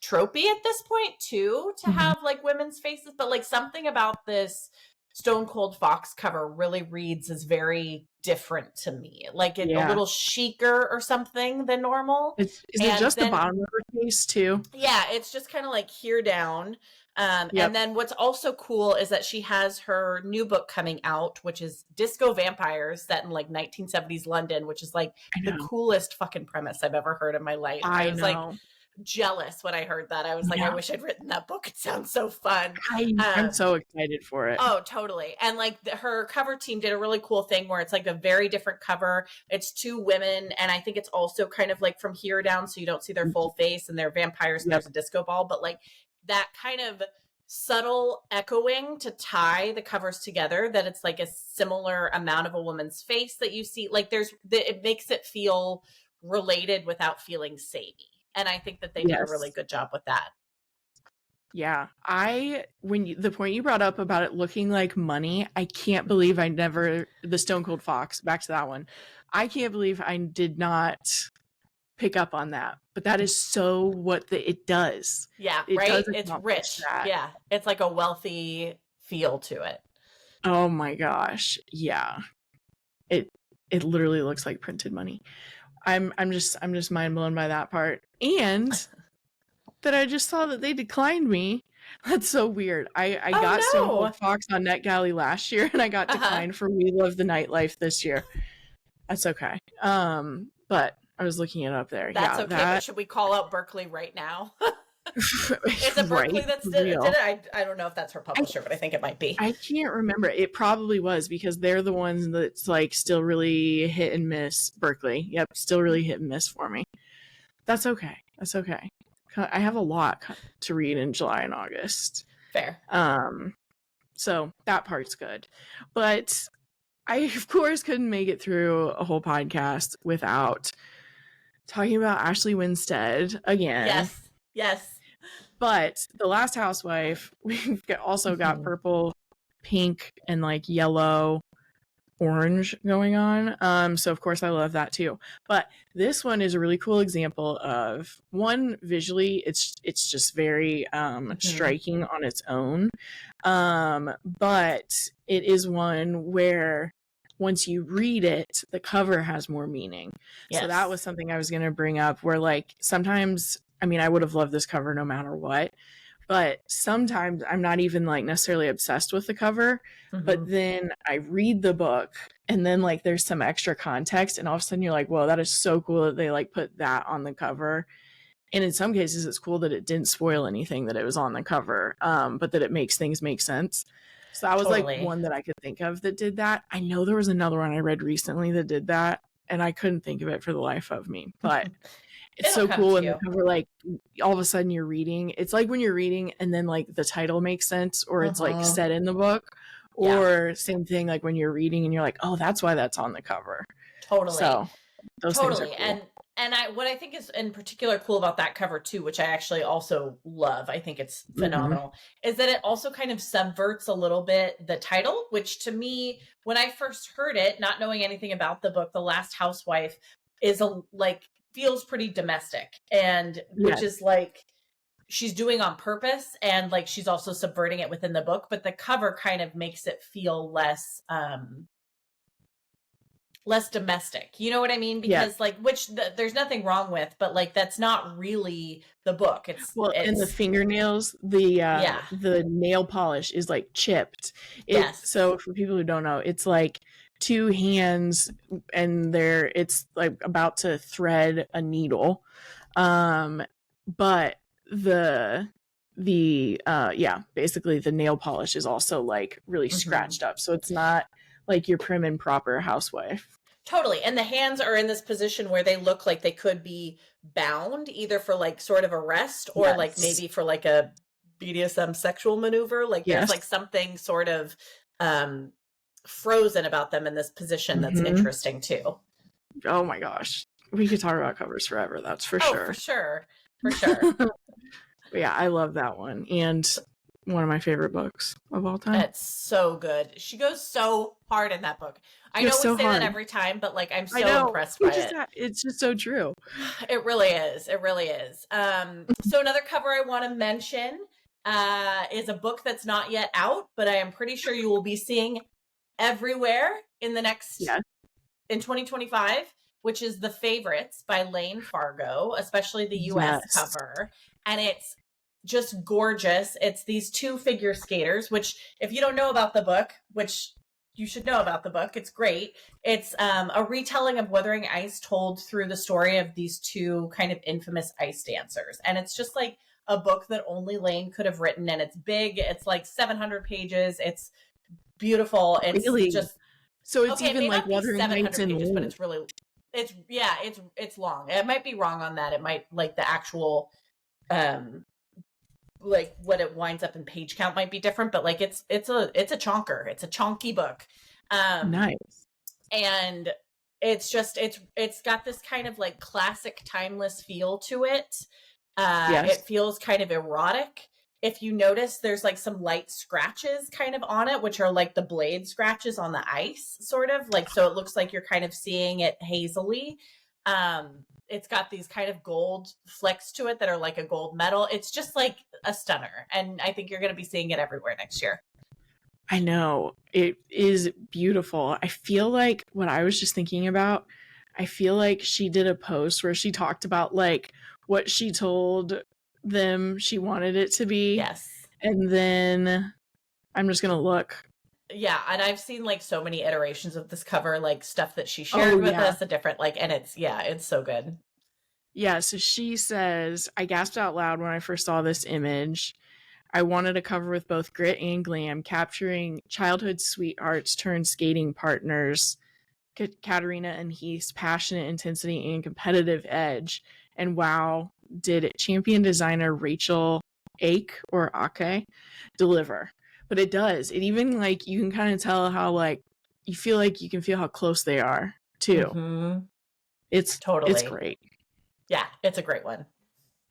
tropey at this point too, to have like women's faces, but like something about this Stone Cold Fox cover really reads as very different to me, like it a little chicer or something than normal. Is it just the bottom of her face too? Yeah, it's just kind of like here down. And then what's also cool is that she has her new book coming out, which is Disco Vampires, set in like 1970s London, which is like the coolest fucking premise I've ever heard in my life. I was like jealous when I heard that. I was like, I wish I'd written that book. It sounds so fun. I'm so excited for it. Oh, totally. And like her cover team did a really cool thing where it's like a very different cover. It's two women, and I think it's also kind of like from here down, so you don't see their full face, and they're vampires and there's a disco ball, but like that kind of subtle echoing to tie the covers together, that it's like a similar amount of a woman's face that you see. Like it makes it feel related without feeling samey. And I think that they did a really good job with that. Yeah. The point you brought up about it looking like money, I can't believe the Stone Cold Fox, back to that one. I can't believe I did not pick up on that, but that is so what it does. Yeah, right. It's rich. Yeah, it's like a wealthy feel to it. Oh my gosh, yeah. It literally looks like printed money. I'm just mind blown by that part, and that I just saw that they declined me. That's so weird. I got Stone Cold Fox on NetGalley last year, and I got declined for We Love the Nightlife this year. That's okay. But I was looking it up there. That's okay. But should we call out Berkeley right now? Is it Berkeley that's did it? I don't know if that's her publisher, but I think it might be. I can't remember. It probably was, because they're the ones that's like still really hit and miss. Berkeley. Yep. Still really hit and miss for me. That's okay. That's okay. I have a lot to read in July and August. Fair. So that part's good. But I, of course, couldn't make it through a whole podcast without talking about Ashley Winstead again. Yes. But The Last Housewife, we've also got purple, pink, and like yellow, orange going on. So of course I love that too. But this one is a really cool example of, one, visually, it's just very striking on its own. But it is one where once you read it, the cover has more meaning. Yes. So that was something I was going to bring up, where like sometimes, I mean, I would have loved this cover no matter what, but sometimes I'm not even like necessarily obsessed with the cover, but then I read the book and then like there's some extra context, and all of a sudden you're like, whoa, that is so cool that they like put that on the cover. And in some cases it's cool that it didn't spoil anything that it was on the cover, but that it makes things make sense. So that was like one that I could think of that did that. I know there was another one I read recently that did that, and I couldn't think of it for the life of me, but it's so cool. And the cover, like all of a sudden you're reading, it's like when you're reading and then like the title makes sense, or it's like set in the book, or same thing like when you're reading and you're like, oh, that's why that's on the cover. Totally. So those things are cool. And what I think is in particular cool about that cover too, which I actually also love, I think it's phenomenal, is that it also kind of subverts a little bit the title, which to me, when I first heard it, not knowing anything about the book, The Last Housewife is feels pretty domestic, and which is like she's doing on purpose, and like she's also subverting it within the book, but the cover kind of makes it feel less domestic, you know what I mean? Because like, which there's nothing wrong with, but like that's not really the book. It's and the fingernails, the nail polish is like chipped. So for people who don't know, it's like two hands and it's like about to thread a needle, but basically the nail polish is also like really scratched up, so it's not like your prim and proper housewife. Totally. And the hands are in this position where they look like they could be bound, either for like sort of arrest or like maybe for like a BDSM sexual maneuver. Like there's like something sort of frozen about them in this position that's interesting too. Oh my gosh. We could talk about covers forever, that's for sure. For sure. Yeah, I love that one. And one of my favorite books of all time. It's so good. She goes so hard in that book. I know we say that every time, but like I'm so impressed by it. It's just so true. It really is. It really is. So another cover I want to mention is a book that's not yet out, but I am pretty sure you will be seeing everywhere in the next in 2025, which is The Favorites by Lane Fargo, especially the US cover. And it's just gorgeous. It's these two figure skaters, which if you don't know about the book, which you should know about the book, it's great. It's a retelling of Wuthering Ice told through the story of these two kind of infamous ice dancers. And it's just like a book that only Lane could have written. And it's big. It's like 700 pages. It's beautiful. It's really? Just so it's even like Wuthering Heights pages, but it's really it's long. It might be wrong on that. It might like the actual like what it winds up in page count might be different, but like it's a chonker. It's a chonky book. Nice. And it's just it's got this kind of like classic timeless feel to it. It feels kind of erotic. If you notice, there's like some light scratches kind of on it, which are like the blade scratches on the ice, sort of like, so it looks like you're kind of seeing it hazily. It's got these kind of gold flecks to it that are like a gold medal. It's just like a stunner. And I think you're going to be seeing it everywhere next year. I know. It is beautiful. I feel like what I was just thinking about, I feel like she did a post where she talked about like what she told them she wanted it to be. Yes. And then I'm just going to look. Yeah, and I've seen like so many iterations of this cover, like stuff that she shared with us, the different like, and it's so good. Yeah, so she says, I gasped out loud when I first saw this image. I wanted a cover with both grit and glam, capturing childhood sweethearts turned skating partners, Katarina and Heath's passionate intensity and competitive edge. And wow, did champion designer Rachel Ake deliver. But it does. It even like you can kind of tell how like you feel like you can feel how close they are too. Mm-hmm. It's great. Yeah, it's a great one.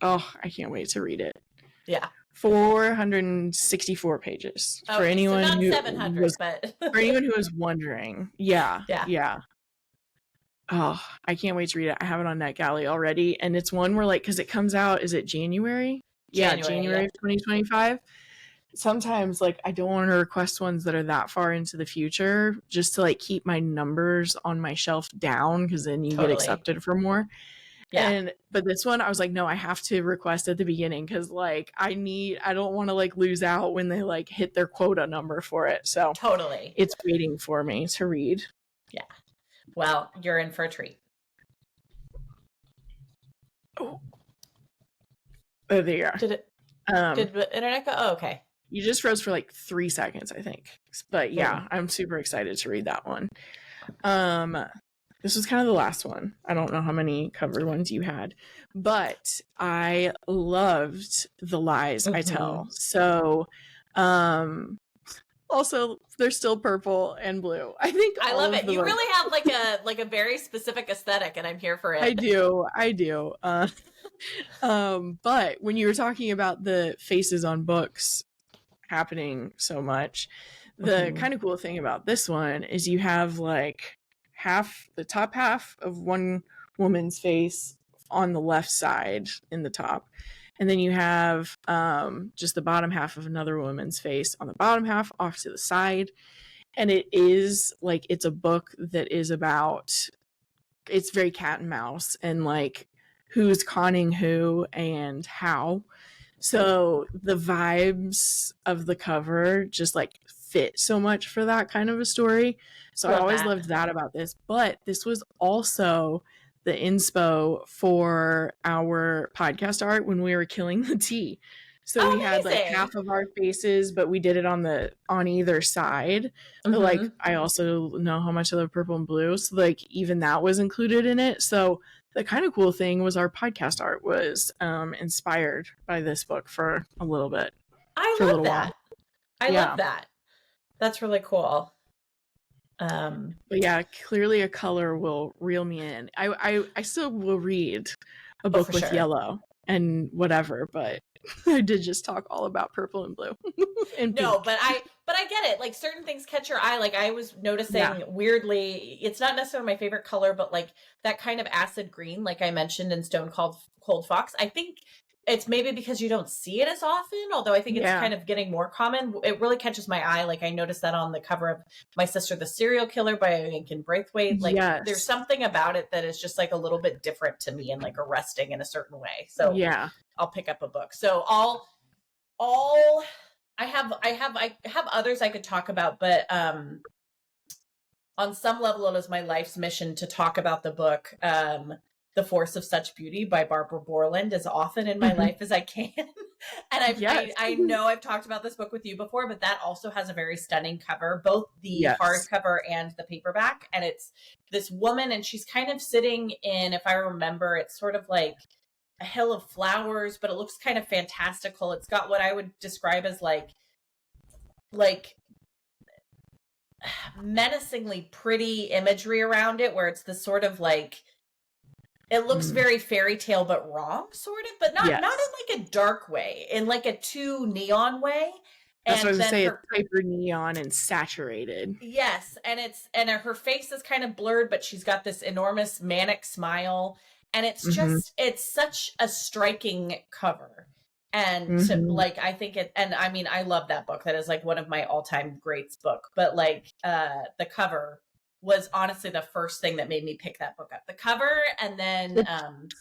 Oh, I can't wait to read it. Yeah. 464 pages. Okay, for anyone so not 700, but for anyone who was wondering. Yeah. Oh, I can't wait to read it. I have it on NetGalley already, and it's one where like because it comes out, is it January? January of 2025. Sometimes like I don't want to request ones that are that far into the future just to like keep my numbers on my shelf down because then you get accepted for more. But this one I was like, no, I have to request at the beginning because like I don't want to like lose out when they like hit their quota number for it. So it's waiting for me to read. Yeah. Well, you're in for a treat. Oh, there you are. Did the internet go? Oh, okay. You just froze for like 3 seconds, I think. But yeah, I'm super excited to read that one. This was kind of the last one. I don't know how many covered ones you had, but I loved The Lies I Tell. So, also they're still purple and blue. I think I love it. You really have like a very specific aesthetic, and I'm here for it. I do. But when you were talking about the faces on books happening so much, the kind of cool thing about this one is you have like the top half of one woman's face on the left side in the top, and then you have just the bottom half of another woman's face on the bottom half off to the side. And it is like it's a book that is about, it's very cat and mouse and like who's conning who and how. So the vibes of the cover just like fit so much for that kind of a story. So I always loved that about this. But this was also the inspo for our podcast art when we were killing the tea. So we had like half of our faces, but we did it on either side. But like I also know how much I love purple and blue. So like even that was included in it. So the kind of cool thing was our podcast art was inspired by this book for a little bit. I love that. I love that. That's really cool. But yeah, clearly a color will reel me in. I still will read a book with yellow and whatever, but I did just talk all about purple and blue. And no, pink. but I get it. Like certain things catch your eye. Like I was noticing weirdly, it's not necessarily my favorite color, but like that kind of acid green, like I mentioned in Stone Cold Fox. I think it's maybe because you don't see it as often, although I think it's kind of getting more common. It really catches my eye. Like I noticed that on the cover of My Sister the Serial Killer by Lincoln Braithwaite. Like there's something about it that is just like a little bit different to me and like arresting in a certain way. So I'll pick up a book. So I have others I could talk about, but on some level it is my life's mission to talk about the book The Force of Such Beauty by Barbara Borland as often in my life as I can. And I know I've talked about this book with you before, but that also has a very stunning cover, both the hardcover and the paperback. And it's this woman, and she's kind of sitting in, if I remember, it's sort of like a hill of flowers, but it looks kind of fantastical. It's got what I would describe as like menacingly pretty imagery around it, where it's this sort of like, it looks very fairy tale but wrong, sort of, but not in like a dark way, in like a too neon way. That's what I was gonna say. It's hyper neon and saturated. Yes, and her face is kind of blurred, but she's got this enormous manic smile, and it's just it's such a striking cover. And to, like, I think it, and I mean, I love that book. That is like one of my all-time greats book. But like the cover was honestly the first thing that made me pick that book up. The cover, and then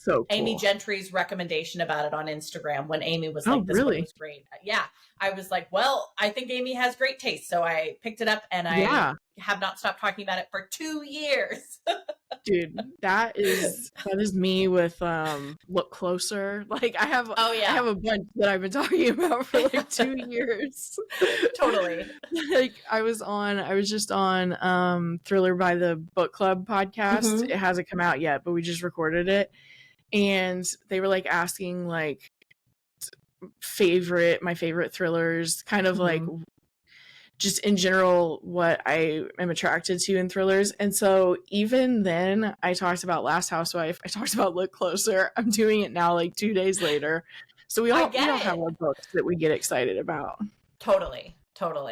so cool. Amy Gentry's recommendation about it on Instagram when Amy was like, this book was great. Yeah. I was like, well, I think Amy has great taste. So I picked it up, and I have not stopped talking about it for 2 years. Dude, that is me with Look Closer. Like I have I have a bunch that I've been talking about for like 2 years. Totally. Like I was just on Thriller by the Book Club podcast. It hasn't come out yet, but we just recorded it. And they were like asking like my favorite thrillers, kind of like just in general what I am attracted to in thrillers. And so even then I talked about Last Housewife, I talked about Look Closer. I'm doing it now like 2 days later. So we all have our books that we get excited about. Totally.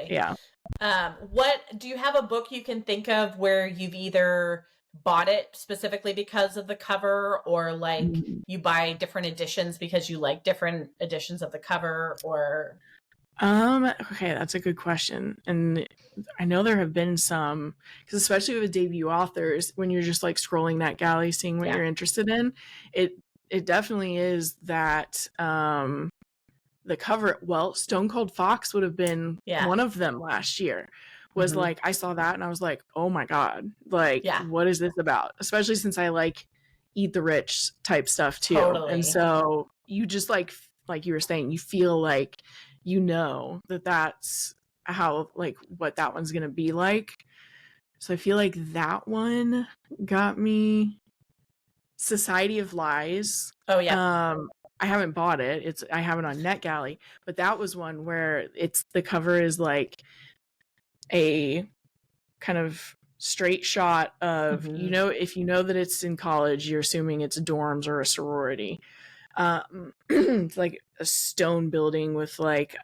Yeah. What do you have a book you can think of where you've either bought it specifically because of the cover, or like you buy different editions because you like different editions of the cover, or okay, that's a good question. And I know there have been some, because especially with debut authors, when you're just like scrolling that galley seeing what you're interested in, it definitely is that the cover. Well, Stone Cold Fox would have been one of them last year. Was like, I saw that and I was like, oh my God, like what is this about? Especially since I like Eat the Rich type stuff too. Totally. And so you just like you were saying, you feel like you know that's how, like, what that one's gonna be like. So I feel like that one got me. Society of Lies. Oh yeah. I haven't bought it. I have it on NetGalley, but that was one where the cover is like a kind of straight shot of, if you know that it's in college, you're assuming it's dorms or a sorority. It's like a stone building with like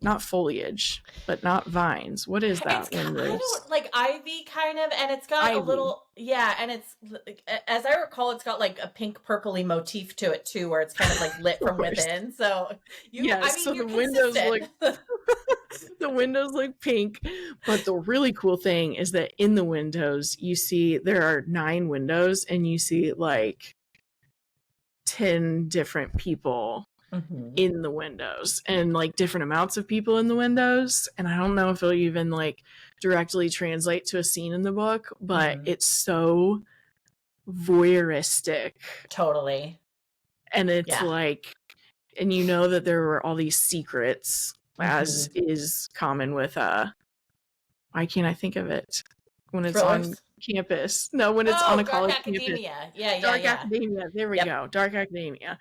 not foliage, but not vines. What is that? I don't like ivy kind of, and it's got a little and it's, as I recall, it's got like a pink purpley motif to it too, where it's kind of like lit from within. So so the windows the windows look pink, but the really cool thing is that in the windows you see there are 9 windows, and you see like 10 different people in the windows, and like different amounts of people in the windows. And I don't know if it'll even like directly translate to a scene in the book, but it's so voyeuristic. Totally. And it's like, and you know that there were all these secrets, as is common with why can't I think of it when it's on campus? No, when it's on a college academia. Campus. Dark Academia. There we go. Dark Academia.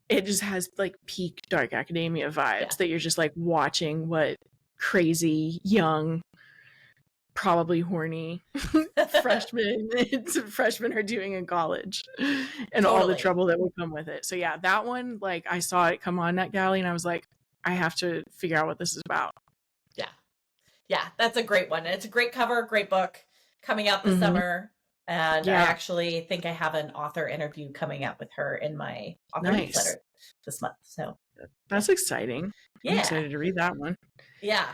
It just has like peak Dark Academia vibes that you're just like watching what crazy young probably horny freshmen are doing in college, and all the trouble that will come with it. So yeah, that one, like, I saw it come on NetGalley and I was like, I have to figure out what this is about. Yeah, that's a great one. And it's a great cover, great book coming out this summer. And I actually think I have an author interview coming out with her in my author newsletter this month. So that's exciting. Yeah. I'm excited to read that one. Yeah.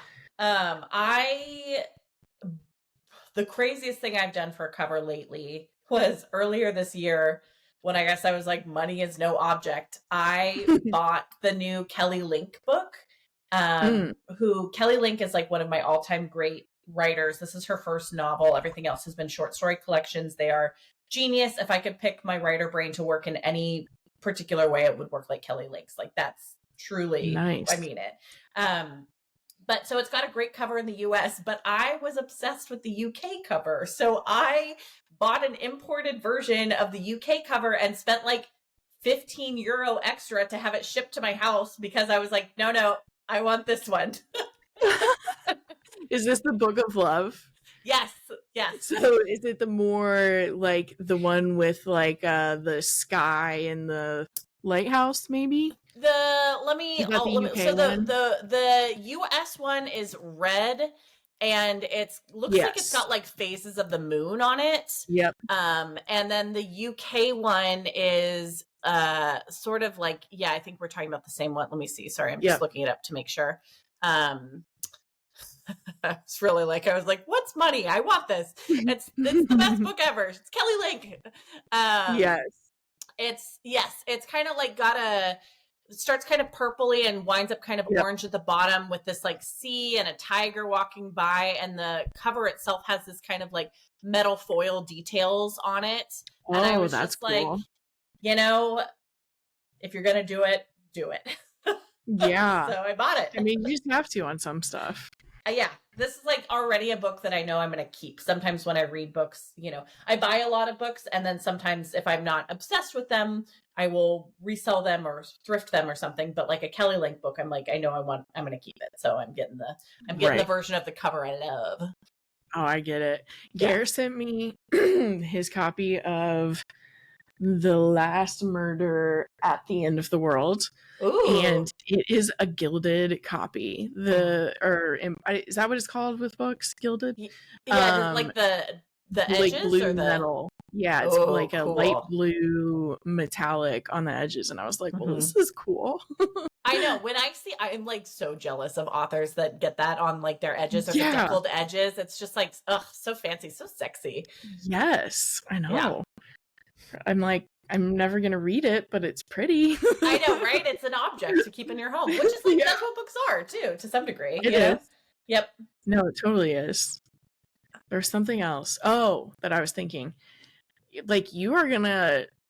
The craziest thing I've done for a cover lately was earlier this year when I guess I was like, money is no object. I bought the new Kelly Link book. Who Kelly Link is like one of my all-time great writers. This is her first novel. Everything else has been short story collections. They are genius. If I could pick my writer brain to work in any particular way, it would work like Kelly Link's. Like, that's truly nice. I mean it. But so it's got a great cover in the US, but I was obsessed with the UK cover. So I bought an imported version of the UK cover and spent like €15 extra to have it shipped to my house because I was like, no, I want this one. Is this the Book of Love? Yes. So is it the more like the one with like the sky and the lighthouse maybe? The US one is red and looks like it's got like phases of the moon on it. Yep. And then the UK one is sort of like, I think we're talking about the same one. Let me see. Sorry, I'm just looking it up to make sure. It's really like, I was like, what's money? I want this. It's the best book ever. It's Kelly Link. It's kind of like it starts kind of purpley and winds up kind of orange at the bottom with this like sea and a tiger walking by. And the cover itself has this kind of like metal foil details on it. And I was that's just like, cool. If you're going to do it, do it. Yeah. So I bought it. I mean, you just have to on some stuff. This is like already a book that I know I'm going to keep. Sometimes when I read books, I buy a lot of books, and then sometimes if I'm not obsessed with them, I will resell them or thrift them or something. But like a Kelly Link book, I'm like, I know I'm going to keep it. So I'm getting the version of the cover I love. Oh, I get it. Gare sent me his copy of The Last Murder at the End of the World. Ooh. And it is a gilded copy. Is that what it's called with books? Gilded? Like the edges like blue or the metal. Yeah, it's like a light blue metallic on the edges, and I was like, well, this is cool. I know. When I'm like so jealous of authors that get that on like their edges or the dimpled edges. It's just like, so fancy, so sexy. Yes, I know. Yeah. I'm like, I'm never gonna read it, but it's pretty. I know, right? It's an object to keep in your home, which is like that's what books are too, to some degree. It is. Yep. No, it totally is. There's something else. That I was thinking. Like,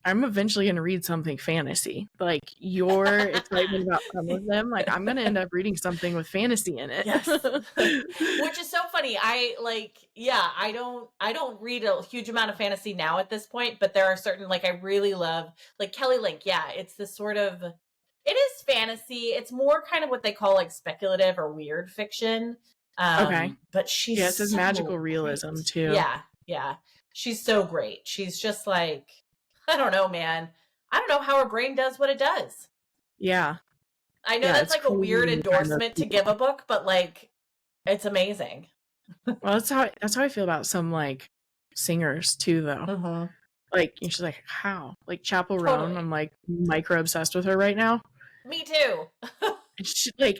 I'm eventually gonna read something fantasy. Like, your excitement about some of them, like, I'm gonna end up reading something with fantasy in it. Yes. Which is so funny. I don't read a huge amount of fantasy now at this point, but there are certain, like, I really love, like Kelly Link. Yeah, it's this sort of, it is fantasy. It's more kind of what they call like speculative or weird fiction. Okay. But she's it says magical realism too. Yeah. She's so great. She's just like, I don't know, man. I don't know how her brain does what it does. Yeah. I know that's like a weird endorsement to give a book, but like, it's amazing. Well, that's how I feel about some like singers too, though. Like, she's like, how? Like Chapel Roan, I'm like micro obsessed with her right now. Me too.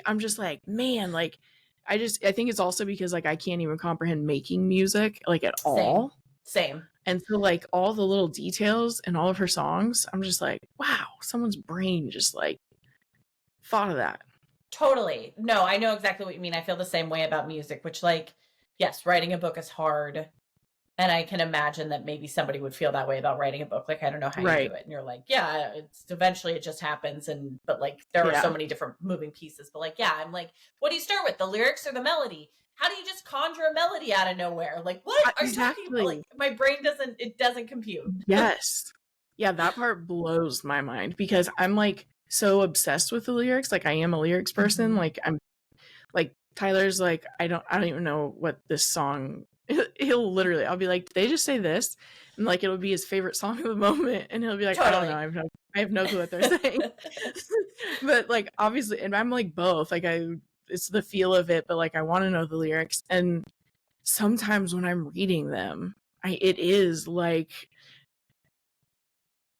I'm just like, man, like, I think it's also because like I can't even comprehend making music like at all. Same. And so like all the little details in all of her songs, I'm just like, wow, someone's brain just like thought of that. Totally. No, I know exactly what you mean. I feel the same way about music, which like, yes, writing a book is hard. And I can imagine that maybe somebody would feel that way about writing a book. Like, I don't know how you do it. And you're like, yeah, it's eventually it just happens. But like, there are so many different moving pieces. But like, I'm like, what do you start with? The lyrics or the melody? How do you just conjure a melody out of nowhere? Like, what are you talking about? Like, my brain doesn't compute. Yes. Yeah, that part blows my mind because I'm like so obsessed with the lyrics. Like, I am a lyrics person. Like, I'm like, Tyler's like, I don't even know what this song He'll literally, I'll be like, did they just say this? And like, it'll be his favorite song of the moment. And he'll be like, totally. I don't know. I have no clue what they're saying. But like, obviously, and I'm like both. Like, it's the feel of it, but like, I want to know the lyrics. And sometimes when I'm reading them, it is like,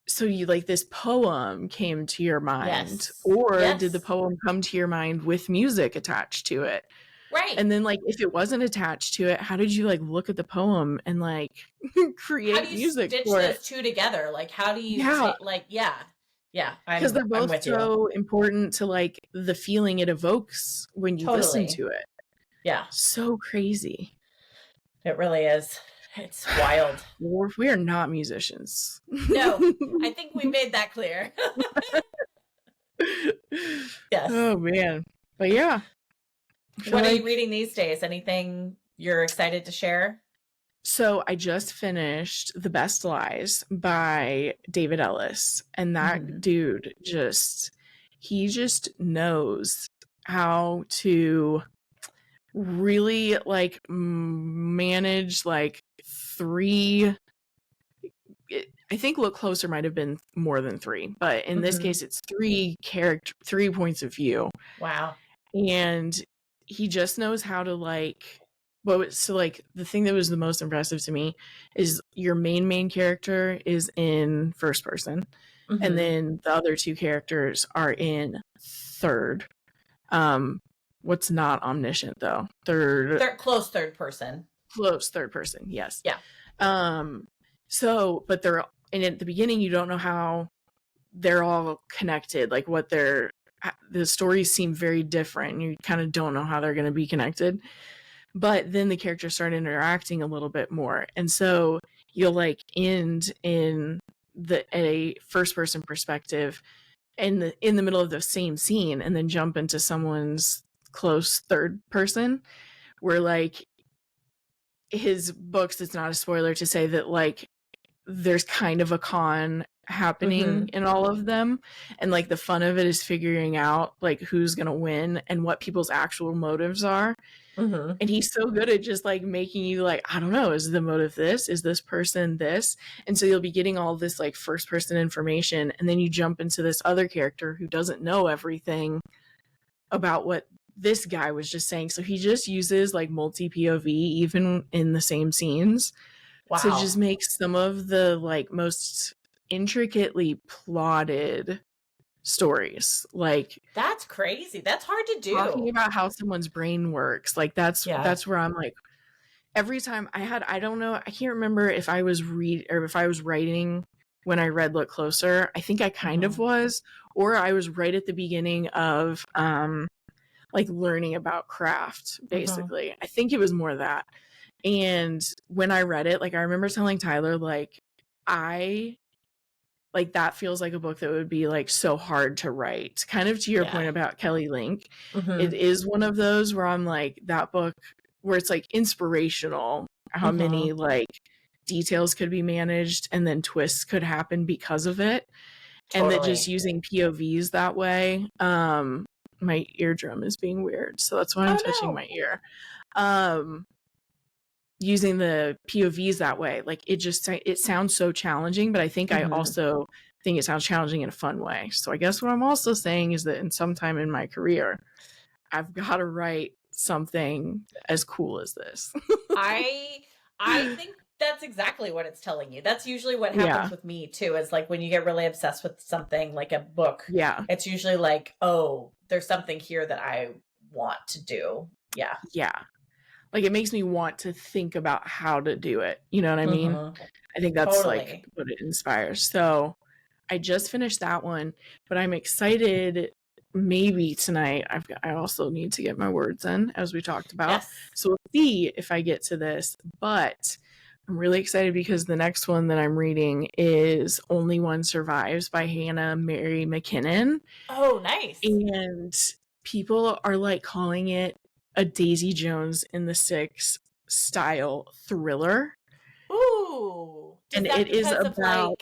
so you like this poem came to your mind, yes. or yes. did the poem come to your mind with music attached to it? Right. And then like, if it wasn't attached to it, how did you like look at the poem and like create music stitch for those it? two together? Like, how do you like, yeah. Because they're both so important to like the feeling it evokes when you listen to it. Yeah. So crazy. It really is. It's wild. We are not musicians. No, I think we made that clear. Yes. Oh man. But yeah. What are you reading these days? Anything you're excited to share? So I just finished The Best Lies by David Ellis. And that dude he just knows how to really like manage like three. I think Look Closer might have been more than three, but in this case it's three points of view. Wow. And he just knows how to like, so like the thing that was the most impressive to me is your main character is in first person, and then the other two characters are in third. What's not omniscient though? Close third person. Close third person, yes. Yeah. So, but they're, and at the beginning you don't know how they're all connected, like what the stories seem very different. You kind of don't know how they're going to be connected, but then the characters start interacting a little bit more, and so you'll like end in a first person perspective in the middle of the same scene, and then jump into someone's close third person, where like his books, it's not a spoiler to say that like there's kind of a con happening in all of them, and like the fun of it is figuring out like who's gonna win and what people's actual motives are. And he's so good at just like making you like, I don't know, is the motive this, is this person this? And so you'll be getting all this like first person information, and then you jump into this other character who doesn't know everything about what this guy was just saying. So he just uses like multi POV even in the same scenes. Wow. To just make some of the like most intricately plotted stories. Like, that's crazy. That's hard to do. Talking about how someone's brain works. Like that's where I'm like, every time I don't know, I can't remember if I was writing when I read Look Closer. I think I kind of was, or I was right at the beginning of like learning about craft, basically. I think it was more that. And when I read it, like I remember telling Tyler, like that feels like a book that would be like so hard to write. Kind of to your point about Kelly Link. It is one of those where I'm like, that book where it's like inspirational, how many like details could be managed and then twists could happen because of it. Totally. And that just using POVs that way. My eardrum is being weird, so that's why I'm touching my ear. Using the POVs that way, like it sounds so challenging, but I think I also think it sounds challenging in a fun way. So I guess what I'm also saying is that in some time in my career, I've got to write something as cool as this. I think that's exactly what it's telling you. That's usually what happens with me too, is like when you get really obsessed with something like a book, it's usually like, oh, there's something here that I want to do. Yeah. Like it makes me want to think about how to do it. You know what I mean? I think that's like what it inspires. So I just finished that one, but I'm excited. Maybe tonight I also need to get my words in, as we talked about. So we'll see if I get to this, but I'm really excited because the next one that I'm reading is Only One Survives by Hannah Mary McKinnon. Oh, nice. And people are like calling it a Daisy Jones and the Six style thriller. Ooh. And it is about...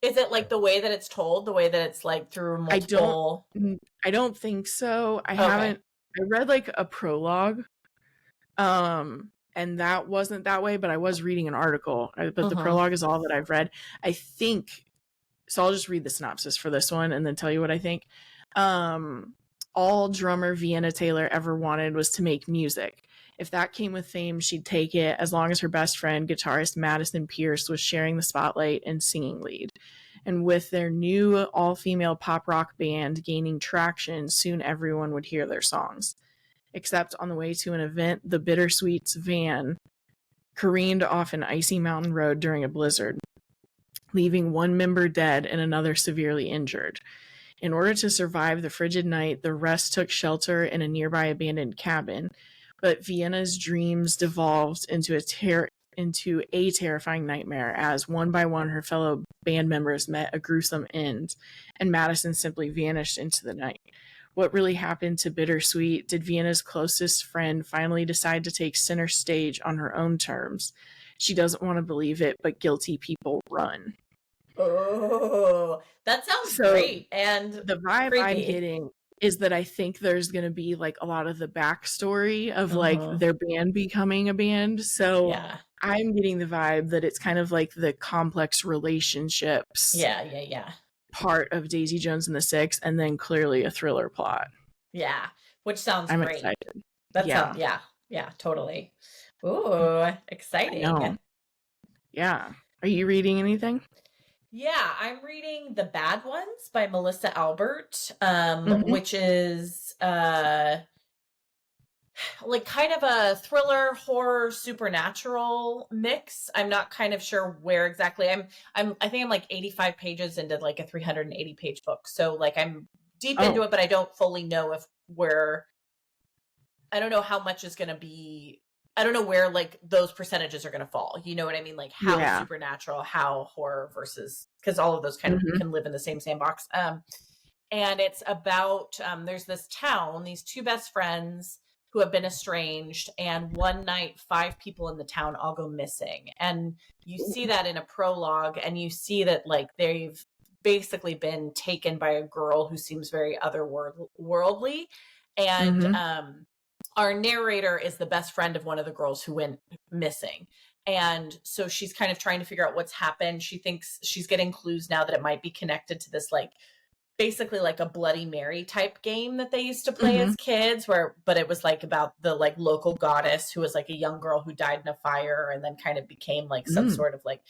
Is it like the way that it's told, the way that it's like through multiple... I don't think so. I read like a prologue. And and that wasn't that way, but I was reading an article. But the prologue is all that I've read. I think so. I'll just read the synopsis for this one and then tell you what I think. All drummer Vienna Taylor ever wanted was to make music. If that came with fame, she'd take it, as long as her best friend, guitarist Madison Pierce, was sharing the spotlight and singing lead. And with their new all-female pop rock band gaining traction, soon everyone would hear their songs. Except on the way to an event, the Bittersweet's van careened off an icy mountain road during a blizzard, leaving one member dead and another severely injured. In order to survive the frigid night, the rest took shelter in a nearby abandoned cabin, but Vienna's dreams devolved into a terrifying nightmare as one by one her fellow band members met a gruesome end, and Madison simply vanished into the night. What really happened to Bittersweet? Did Vienna's closest friend finally decide to take center stage on her own terms? She doesn't want to believe it, but guilty people run. Oh, that sounds great. And the vibe creepy. I'm getting is that I think there's going to be like a lot of the backstory of like their band becoming a band. So I'm getting the vibe that it's kind of like the complex relationships. Part of Daisy Jones and the Six, and then clearly a thriller plot. Yeah, which sounds I'm great. Excited. That sounds totally. Ooh, exciting. Yeah. Are you reading anything? Yeah, I'm reading The Bad Ones by Melissa Albert, which is like kind of a thriller, horror, supernatural mix. I'm not kind of sure where exactly. I think I'm like 85 pages into like a 380 page book. So like I'm deep into it, but I don't fully know I don't know how much is going to be. I don't know where like those percentages are going to fall. You know what I mean? Like how supernatural, how horror versus, because all of those kind of can live in the same sandbox. And it's about, there's this town, these two best friends who have been estranged. And one night, 5 people in the town all go missing. And you see that in a prologue, and you see that like they've basically been taken by a girl who seems very otherworldly. And, our narrator is the best friend of one of the girls who went missing. And so she's kind of trying to figure out what's happened. She thinks she's getting clues now that it might be connected to this, like, basically like a Bloody Mary type game that they used to play as kids, but it was like about the like local goddess who was like a young girl who died in a fire and then kind of became like some sort of like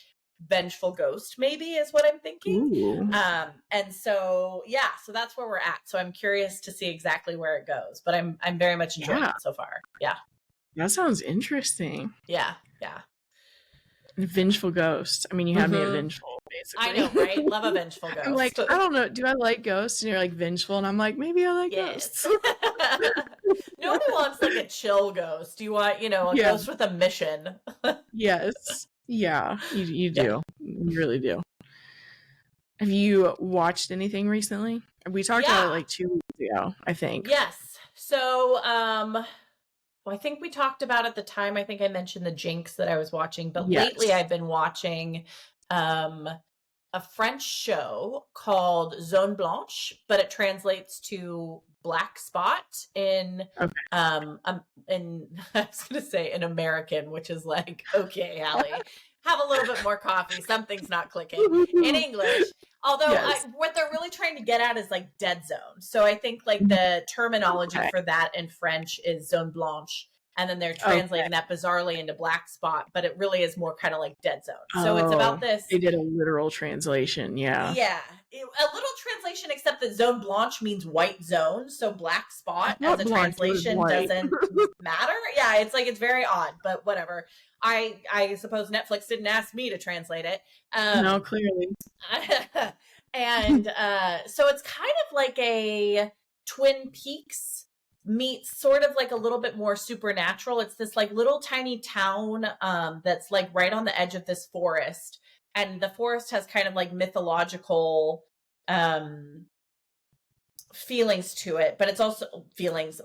vengeful ghost, maybe, is what I'm thinking. And so so that's where we're at. So I'm curious to see exactly where it goes, but I'm very much enjoying it so far. That sounds interesting. Yeah. Vengeful ghost. I mean, you had me at vengeful, basically. I know, right? Love a vengeful ghost. I'm like, I don't know, do I like ghosts? And you're like vengeful, and I'm like, maybe I like ghosts. Nobody wants like a chill ghost. You want, a ghost with a mission. Yes. Yeah, you do. You really do. Have you watched anything recently? We talked about it like 2 weeks ago, I think. Yes. So, I think we talked about at the time, I think I mentioned The Jinx that I was watching, but lately I've been watching a French show called Zone Blanche, but it translates to Black Spot in I was gonna say in American, which is like, okay, Hallie, have a little bit more coffee, something's not clicking in English. Although what they're really trying to get at is like dead zone. So I think like the terminology for that in French is Zone Blanche, and then they're translating that bizarrely into Black Spot, but it really is more kind of like dead zone. So it's about this. They did a literal translation, a little translation, except that Zone Blanche means white zone, so Black Spot as a translation doesn't matter. Yeah, it's like, it's very odd, but whatever. I suppose Netflix didn't ask me to translate it. No, clearly. And so it's kind of like a Twin Peaks meets sort of like a little bit more supernatural. It's this like little tiny town that's like right on the edge of this forest, and the forest has kind of like mythological feelings to it, but it's also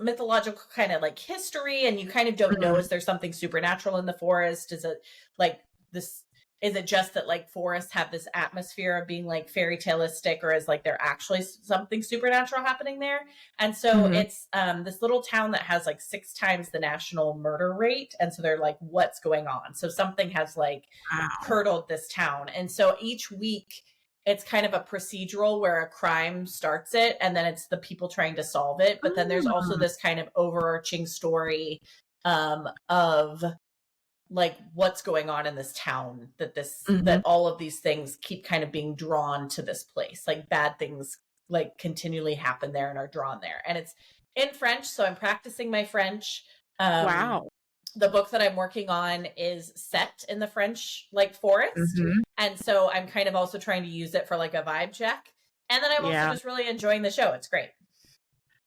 mythological kind of like history, and you kind of don't know, is there something supernatural in the forest? Is it like this is it just that like forests have this atmosphere of being like fairy taleistic, or is like there actually something supernatural happening there? And so it's this little town that has like 6 times the national murder rate. And so they're like, what's going on? So something has like curdled this town. And so each week it's kind of a procedural where a crime starts it, and then it's the people trying to solve it. But then there's also this kind of overarching story of like what's going on in this town, that that all of these things keep kind of being drawn to this place, like bad things like continually happen there and are drawn there. And it's in French, so I'm practicing my French. Wow. The book that I'm working on is set in the French like forest, and so I'm kind of also trying to use it for like a vibe check. And then I'm also just really enjoying the show. It's great.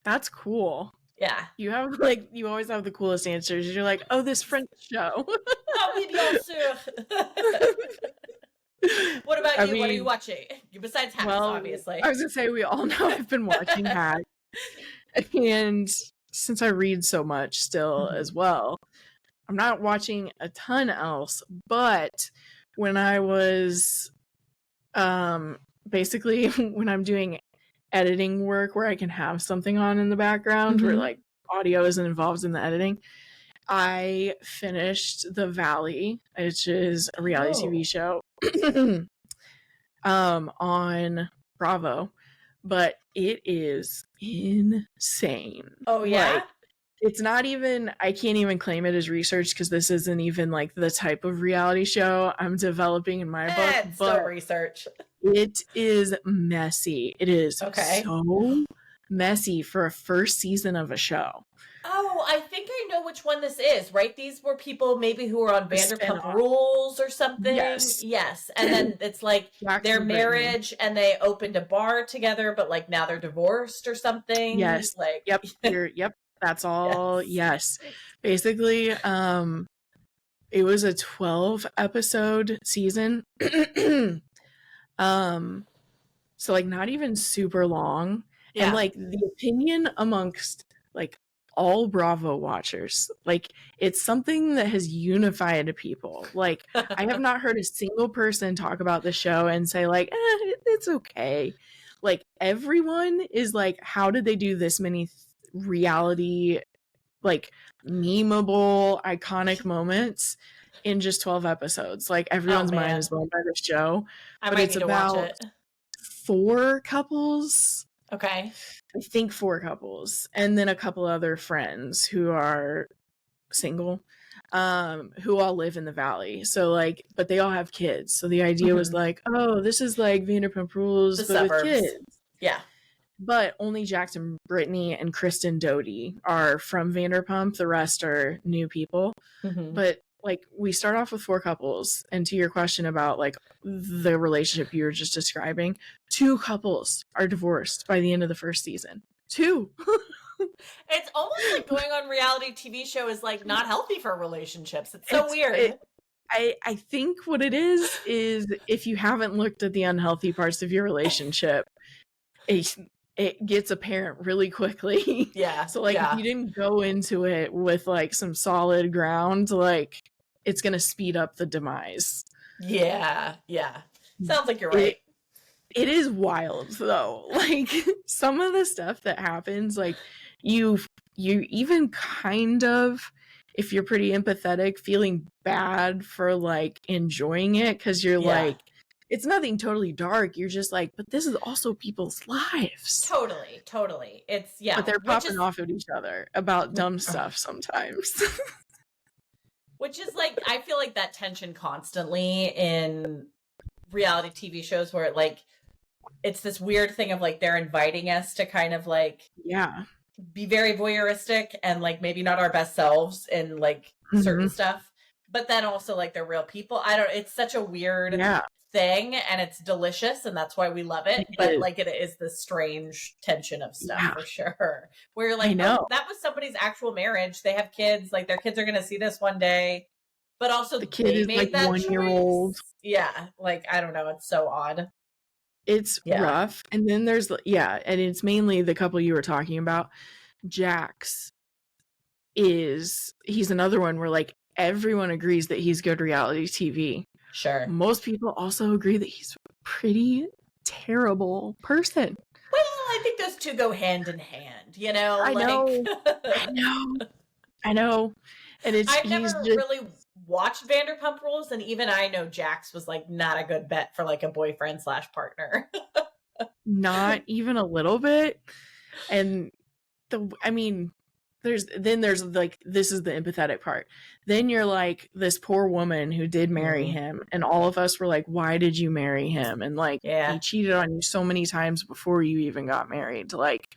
That's cool. Yeah. You have like, you always have the coolest answers. You're like, oh, this French show. Oh, oui, bien sûr. What about you? What are you watching? Besides Hacks, obviously. I was going to say, we all know I've been watching Hacks. And since I read so much still as well, I'm not watching a ton else. But when I was basically when I'm doing editing work where I can have something on in the background where like audio isn't involved in the editing, I finished The Valley, which is a reality TV show on Bravo, but it is insane. Oh yeah. Like, it's not even, I can't even claim it as research because this isn't even like the type of reality show I'm developing in my book. It's but research. It is messy. It is so messy for a first season of a show. Oh, I think I know which one this is, right? These were people maybe who were on Vanderpump Rules or something. Yes. And then it's like their marriage and they opened a bar together, but like now they're divorced or something. Yes. Like Yep. That's all. Yes. Basically, it was a 12 episode season. So like not even super long. Yeah. And like the opinion amongst like all Bravo watchers, like it's something that has unified people. Like I have not heard a single person talk about the show and say like, it's okay. Like everyone is like, how did they do this many reality, like memeable, iconic moments in just 12 episodes? Like everyone's mind is blown by this show. But it's about 4 couples. Okay. I think 4 couples, and then a couple other friends who are single, who all live in the valley. So like, but they all have kids. So the idea was like, oh, this is like Vanderpump Rules, but with kids. Yeah. But only Jackson, Brittany, and Kristen Doty are from Vanderpump. The rest are new people. But like, we start off with 4 couples, and to your question about like the relationship you were just describing, 2 couples are divorced by the end of the first season. 2. It's almost like going on reality TV show is like not healthy for relationships. It's so weird. I think what it is if you haven't looked at the unhealthy parts of your relationship, it gets apparent really quickly. Yeah. So like if you didn't go into it with like some solid ground, like it's gonna speed up the demise. Yeah. Sounds like you're right. It is wild though. Like some of the stuff that happens, like you even kind of, if you're pretty empathetic, feeling bad for like enjoying it because you're like, it's nothing totally dark. You're just like, but this is also people's lives. Totally. It's but they're popping off at each other about dumb stuff sometimes. Which is like, I feel like that tension constantly in reality TV shows where it like, it's this weird thing of like, they're inviting us to kind of like, be very voyeuristic and like maybe not our best selves in like certain stuff, but then also like they're real people. It's such a weird thing, and it's delicious, and that's why we love it. But like it is this strange tension of stuff for sure, where you're like, oh, that was somebody's actual marriage, they have kids, like their kids are gonna see this one day, but also the kid is like 1-year-old. Like I don't know, it's so odd. It's rough. And then there's and it's mainly the couple you were talking about. Jax he's another one where like everyone agrees that he's good reality TV. Sure. Most people also agree that he's a pretty terrible person. Well, I think those two go hand in hand, you know? I like... know. I know. And I've never really watched Vanderpump Rules, and even I know Jax was like not a good bet for like a boyfriend / partner. Not even a little bit. And there's like, this is the empathetic part. Then you're like, this poor woman who did marry him, and all of us were like, why did you marry him? And like, he cheated on you so many times before you even got married. Like,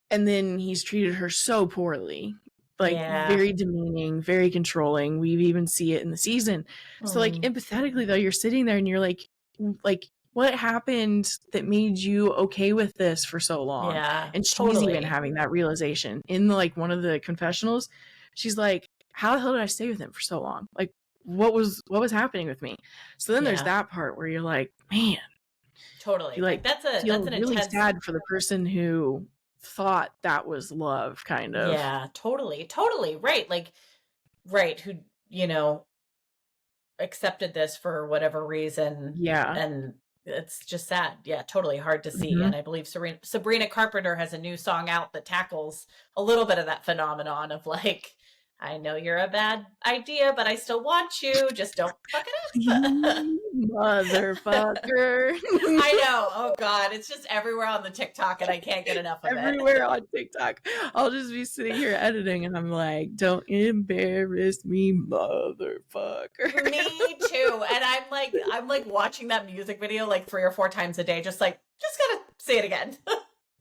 and then he's treated her so poorly, like very demeaning, very controlling. We even see it in the season. So like, empathetically though, you're sitting there and you're like, what happened that made you okay with this for so long? Yeah, and she's even having that realization in like one of the confessionals. She's like, how the hell did I stay with him for so long? Like, what was happening with me? So then there's that part where you're like, man, totally. you like that's an really intense... sad for the person who thought that was love, kind of. Yeah, totally. Right. Like, right. Who, you know, accepted this for whatever reason. Yeah. And it's just sad. Yeah, totally hard to see. And I believe Sabrina Carpenter has a new song out that tackles a little bit of that phenomenon of like, I know you're a bad idea, but I still want you. Just don't fuck it up. Motherfucker. I know. Oh God. It's just everywhere on the TikTok and I can't get enough of it. Everywhere on TikTok. I'll just be sitting here editing and I'm like, don't embarrass me, motherfucker. Me too. And I'm like watching that music video like 3 or 4 times a day, just gotta say it again.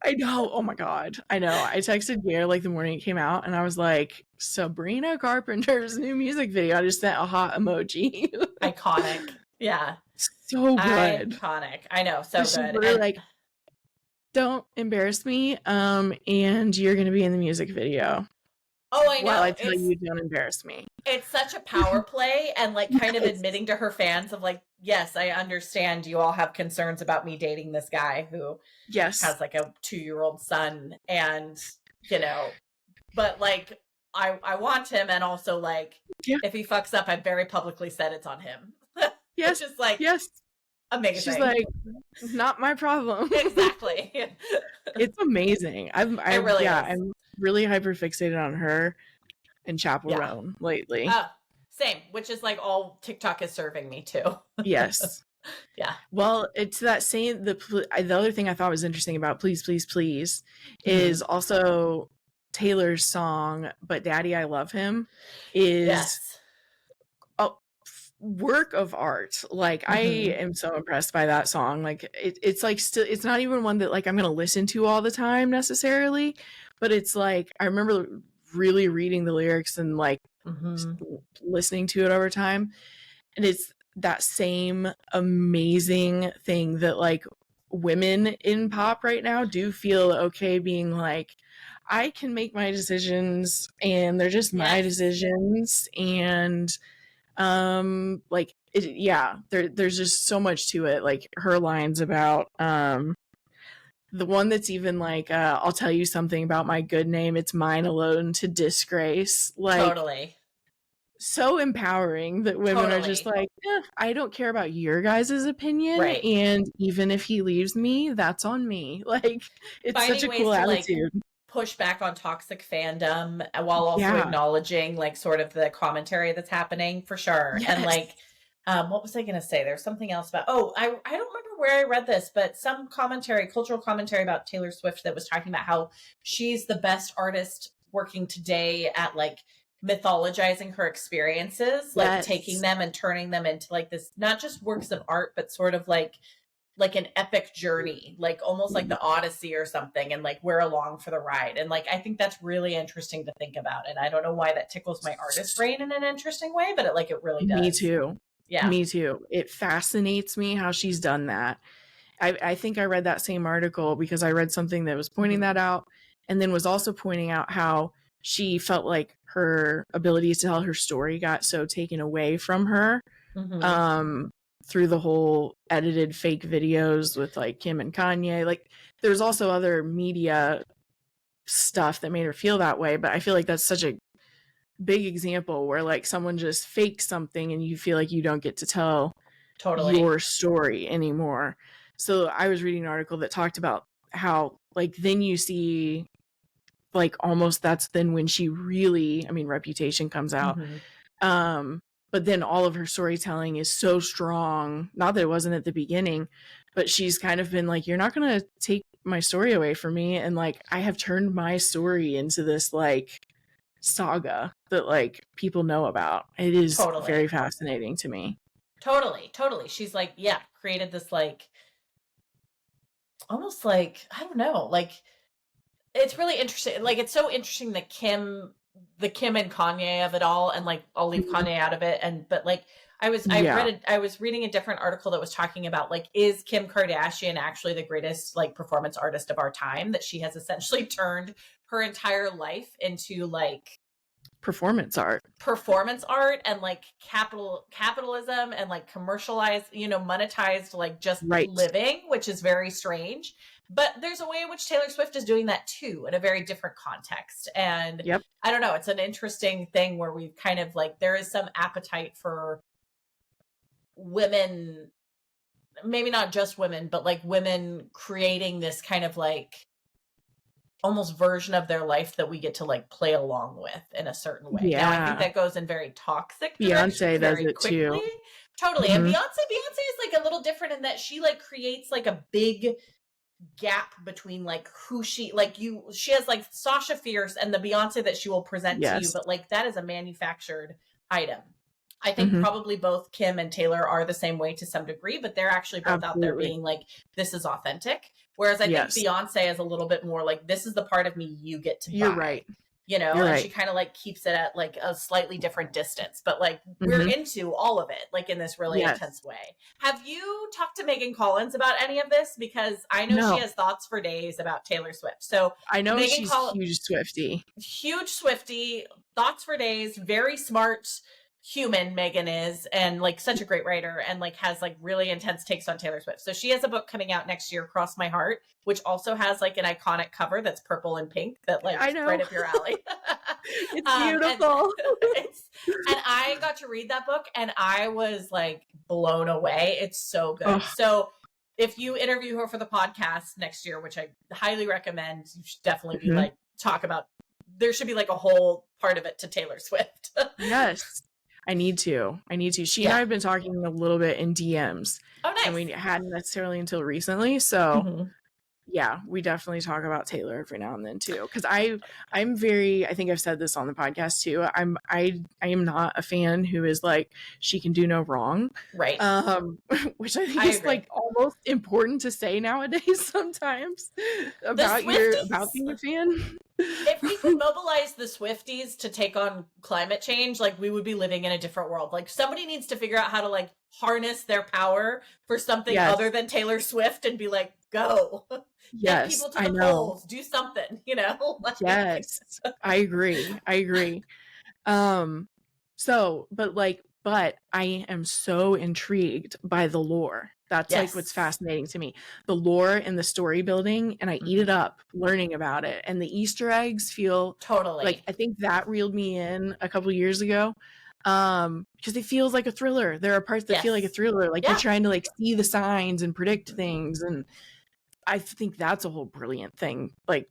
I know. Oh my God. I know. I texted Gare like the morning it came out and I was like, Sabrina Carpenter's new music video. I just sent a hot emoji. Iconic. Yeah. So good. Iconic. I know. So good. And like, don't embarrass me. And you're going to be in the music video. Oh, I know. While I tell you, don't embarrass me. It's such a power play and like kind of admitting to her fans of like, yes, I understand you all have concerns about me dating this guy who has like a 2-year-old son and, you know, but like, I want him. And also like, if he fucks up, I've very publicly said it's on him. Yes. Just like, amazing. She's like, not my problem. Exactly. It's amazing. I'm really hyper fixated on her and Chaperone lately. Same, which is like all TikTok is serving me too. Yes. Yeah. Well, it's that same, the other thing I thought was interesting about Please, Please, Please is also Taylor's song, But Daddy, I Love Him is a work of art. Like I am so impressed by that song. Like it's like still, it's not even one that like I'm going to listen to all the time necessarily, but it's like, I remember really reading the lyrics and like listening to it over time. And it's that same amazing thing that like women in pop right now do feel okay being like, I can make my decisions and they're just my decisions. And like there's just so much to it. Like her lines about the one that's even like I'll tell you something about my good name, it's mine alone to disgrace. Like totally so empowering that women are just like, I don't care about your guys' opinion, and even if he leaves me, that's on me. Like it's finding such a cool attitude. Like, push back on toxic fandom while also acknowledging like sort of the commentary that's happening for sure. And like what was I gonna say? There's something else about I don't remember where I read this, but some cultural commentary about Taylor Swift that was talking about how she's the best artist working today at like mythologizing her experiences, like taking them and turning them into like this, not just works of art, but sort of like an epic journey, like almost like the Odyssey or something. And like, we're along for the ride. And like, I think that's really interesting to think about. And I don't know why that tickles my artist brain in an interesting way, but it really does. Me too. Yeah. Me too. It fascinates me how she's done that. I think I read that same article because I read something that was pointing that out and then was also pointing out how she felt like her ability to tell her story got so taken away from her through the whole edited fake videos with like Kim and Kanye. Like there's also other media stuff that made her feel that way, but I feel like that's such a big example where like someone just fakes something and you feel like you don't get to tell your story anymore. So I was reading an article that talked about how like then you see like almost that's then when she really, I mean, Reputation comes out. But then all of her storytelling is so strong. Not that it wasn't at the beginning, but she's kind of been like, you're not going to take my story away from me. And like, I have turned my story into this like saga that like people know about. It is very fascinating to me. Totally. She's like, created this like, almost like, I don't know, like, it's really interesting. Like, it's so interesting that the Kim and Kanye of it all, and like I'll leave Kanye out of it, but like I was reading a different article that was talking about like, is Kim Kardashian actually the greatest like performance artist of our time, that she has essentially turned her entire life into like performance art and like capitalism and like commercialized, monetized, like just living, which is very strange. But there's a way in which Taylor Swift is doing that too, in a very different context. And I don't know, it's an interesting thing where we've kind of like, there is some appetite for women, maybe not just women, but like women creating this kind of like almost version of their life that we get to like play along with in a certain way. Now I think that goes in very toxic Beyonce does it quickly. Too. Totally. And Beyonce is like a little different in that she like creates like a big gap between like who she has like Sasha Fierce and the Beyonce that she will present to you, but like that is a manufactured item. I think probably both Kim and Taylor are the same way to some degree, but they're actually both out there being like, this is authentic. Whereas I think Beyonce is a little bit more like, this is the part of me you get to buy. You're right. And she kind of like keeps it at like a slightly different distance, but like we're into all of it, like in this really intense way. Have you talked to Megan Collins about any of this? Because I know she has thoughts for days about Taylor Swift. So I know she's huge Swiftie, thoughts for days, very smart human Megan is, and like such a great writer, and like has like really intense takes on Taylor Swift. So she has a book coming out next year, Cross My Heart, which also has like an iconic cover that's purple and pink that like is right up your alley. It's beautiful. And I got to read that book and I was like blown away. It's so good. So if you interview her for the podcast next year, which I highly recommend, you should definitely be like, talk about, there should be like a whole part of it to Taylor Swift. Yes. I need to. She and I have been talking a little bit in DMs. Oh, nice. And we hadn't necessarily until recently. So yeah, we definitely talk about Taylor every now and then too. Cause I'm very, I think I've said this on the podcast too. I am not a fan who is like, she can do no wrong. Right. Which I think is like almost important to say nowadays sometimes about being a fan. If we could mobilize the Swifties to take on climate change, like we would be living in a different world. Like somebody needs to figure out how to like harness their power for something other than Taylor Swift and be like, go. Get people to the polls, do something, Like... Yes, I agree. But I am so intrigued by the lore. That's like what's fascinating to me. The lore and the story building, and I eat it up learning about it. And the Easter eggs feel like, I think that reeled me in a couple years ago. Because it feels like a thriller. There are parts that feel like a thriller. Like you're trying to like see the signs and predict things. And I think that's a whole brilliant thing. Like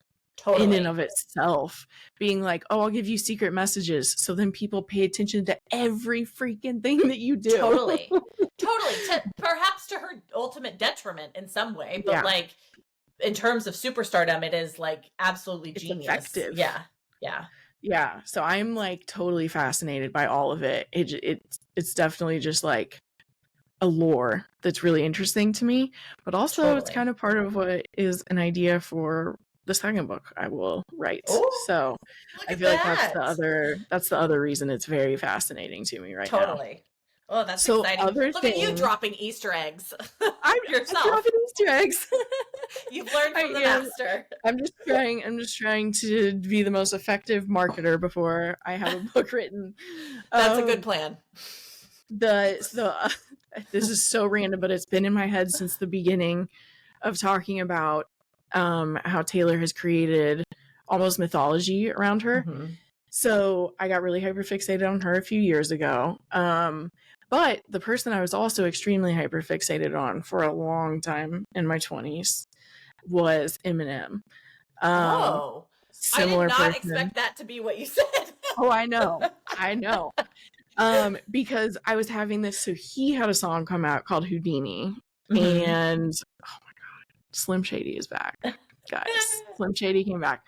in and of itself, being like, oh, I'll give you secret messages. So then people pay attention to every freaking thing that you do. Totally. Perhaps to her ultimate detriment in some way, but like in terms of superstardom, it is like absolutely genius. Effective. Yeah. So I'm like totally fascinated by all of it. It's definitely just like a lore that's really interesting to me, but also it's kind of part of what is an idea for the second book I will write. Ooh, so I feel like that's the other reason it's very fascinating to me right now. Totally. Oh, that's so exciting. Look at you dropping Easter eggs. I'm dropping Easter eggs. You've learned from the master. I'm just trying to be the most effective marketer before I have a book written. That's a good plan. This is so random, but it's been in my head since the beginning of talking about how Taylor has created almost mythology around her. So I got really hyperfixated on her a few years ago. But the person I was also extremely hyperfixated on for a long time in my 20s was Eminem. Oh, I did Similar not person. expect that to be what you said. Oh, I know. Because I was having this, so he had a song come out called Houdini, and oh my god, Slim Shady is back, guys. Slim Shady came back.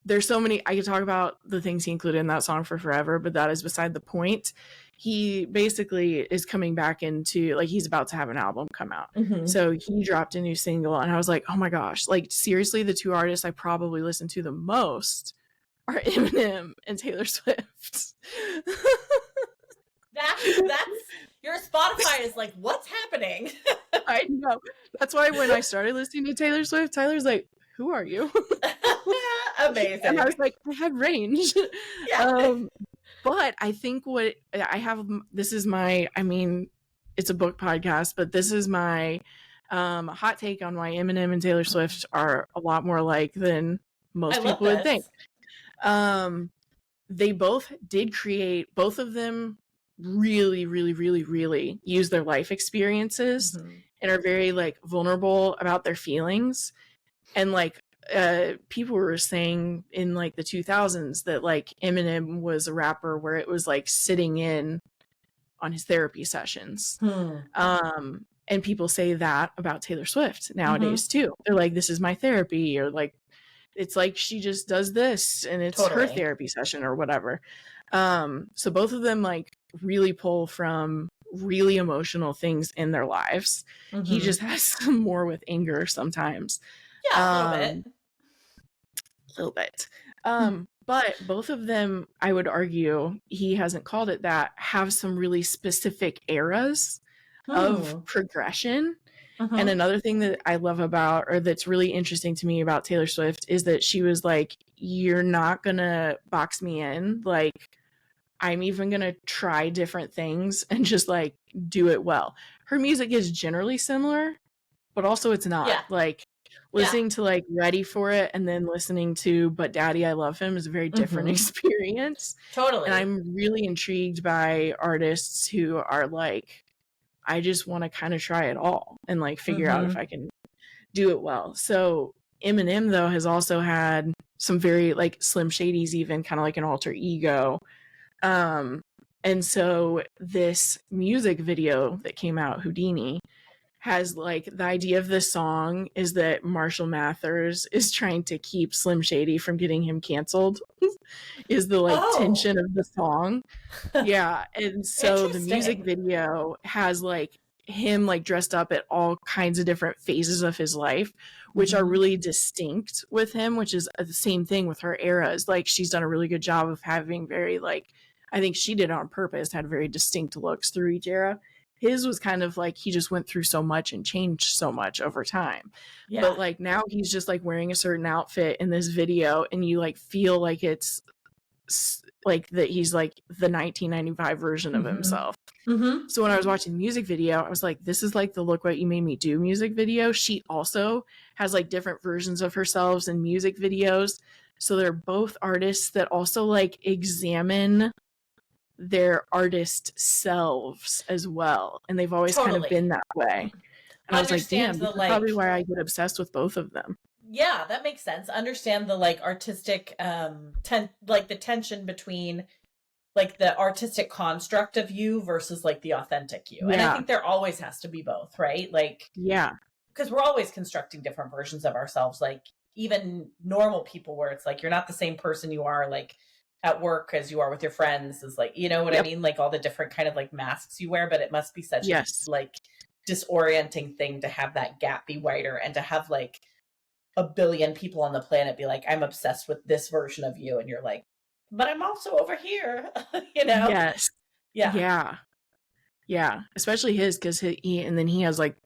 There's so many, I could talk about the things he included in that song for forever, but that is beside the point. He basically is coming back into, like, he's about to have an album come out. So he dropped a new single, and I was like, oh my gosh, like, seriously, the two artists I probably listen to the most are Eminem and Taylor Swift. That's your Spotify is like, what's happening? I know. That's why when I started listening to Taylor Swift, Tyler's like, who are you? Amazing. And I was like, I had range. Yeah. But I think what I have, this is my, I mean, it's a book podcast, but this is my hot take on why Eminem and Taylor Swift are a lot more alike than most people would think. They both did create, both of them really, really, really, really use their life experiences and are very like vulnerable about their feelings. And like people were saying in like the 2000s that like Eminem was a rapper where it was like sitting in on his therapy sessions. And people say that about Taylor Swift nowadays too. They're like, this is my therapy, or like, it's like she just does this and it's her therapy session or whatever. So both of them like really pull from really emotional things in their lives. He just has some more with anger sometimes. Yeah, a little bit. But both of them, I would argue, he hasn't called it that, have some really specific eras of progression. And another thing that I love about, or that's really interesting to me about Taylor Swift, is that she was like, you're not gonna box me in. Like, I'm even gonna try different things and just like do it well. Her music is generally similar, but also it's not. Yeah. Like, listening to like Ready for It and then listening to But Daddy I Love Him is a very different experience. Totally. And I'm really intrigued by artists who are like, I just want to kind of try it all and like figure out if I can do it well. So Eminem though has also had some very like Slim Shady's even kind of like an alter ego. And so this music video that came out, Houdini, has like the idea of this song is that Marshall Mathers is trying to keep Slim Shady from getting him canceled is the like tension of the song. Yeah. And so the music video has like him like dressed up at all kinds of different phases of his life, which are really distinct with him, which is the same thing with her eras. Like, she's done a really good job of having very like, I think she did it on purpose, had very distinct looks through each era. His was kind of like he just went through so much and changed so much over time. Yeah. But like now he's just like wearing a certain outfit in this video and you like feel like it's like that he's like the 1995 version of himself. So when I was watching the music video, I was like, this is like the Look What You Made Me Do music video. She also has like different versions of herself in music videos. So they're both artists that also like examine their artist selves as well, and they've always kind of been that way. And I was like, damn, that's probably why I get obsessed with both of them. Yeah, that makes sense. Understand the like artistic like the tension between like the artistic construct of you versus like the authentic you. And I think there always has to be both, right? Like, yeah, because we're always constructing different versions of ourselves, like even normal people, where it's like you're not the same person you are like at work as you are with your friends, is like, you know what I mean? Like all the different kind of like masks you wear, but it must be such a like disorienting thing to have that gap be wider and to have like a billion people on the planet be like, I'm obsessed with this version of you. And you're like, but I'm also over here, you know? Yes. Yeah. Yeah. Yeah. Especially his, because and then he has like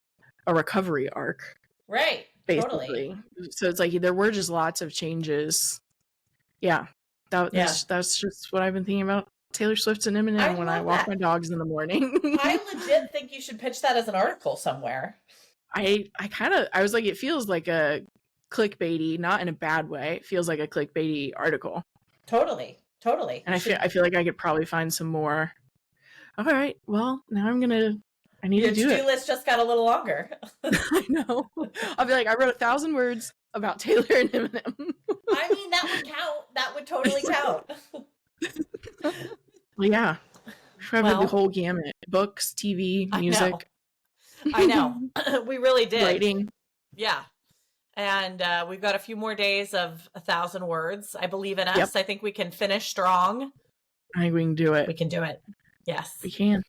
a recovery arc. Right. Basically. Totally. So it's like there were just lots of changes. Yeah. That's just what I've been thinking about Taylor Swift and Eminem when I walk my dogs in the morning. I legit think you should pitch that as an article somewhere. I was like, it feels like a clickbaity, not in a bad way. It feels like a clickbaity article. Totally. And I feel like I could probably find some more. All right. Well, now I need to do it. Your to-do list just got a little longer. I know. I'll be like, I wrote 1,000 words about Taylor and Eminem. I mean, that would count. That would totally count. Well, yeah. Probably the whole gamut. Books, TV, music. I know. We really did. Writing. Yeah. And we've got a few more days of 1,000 words. I believe in us. Yep. I think we can finish strong. I think we can do it. We can do it. Yes. We can.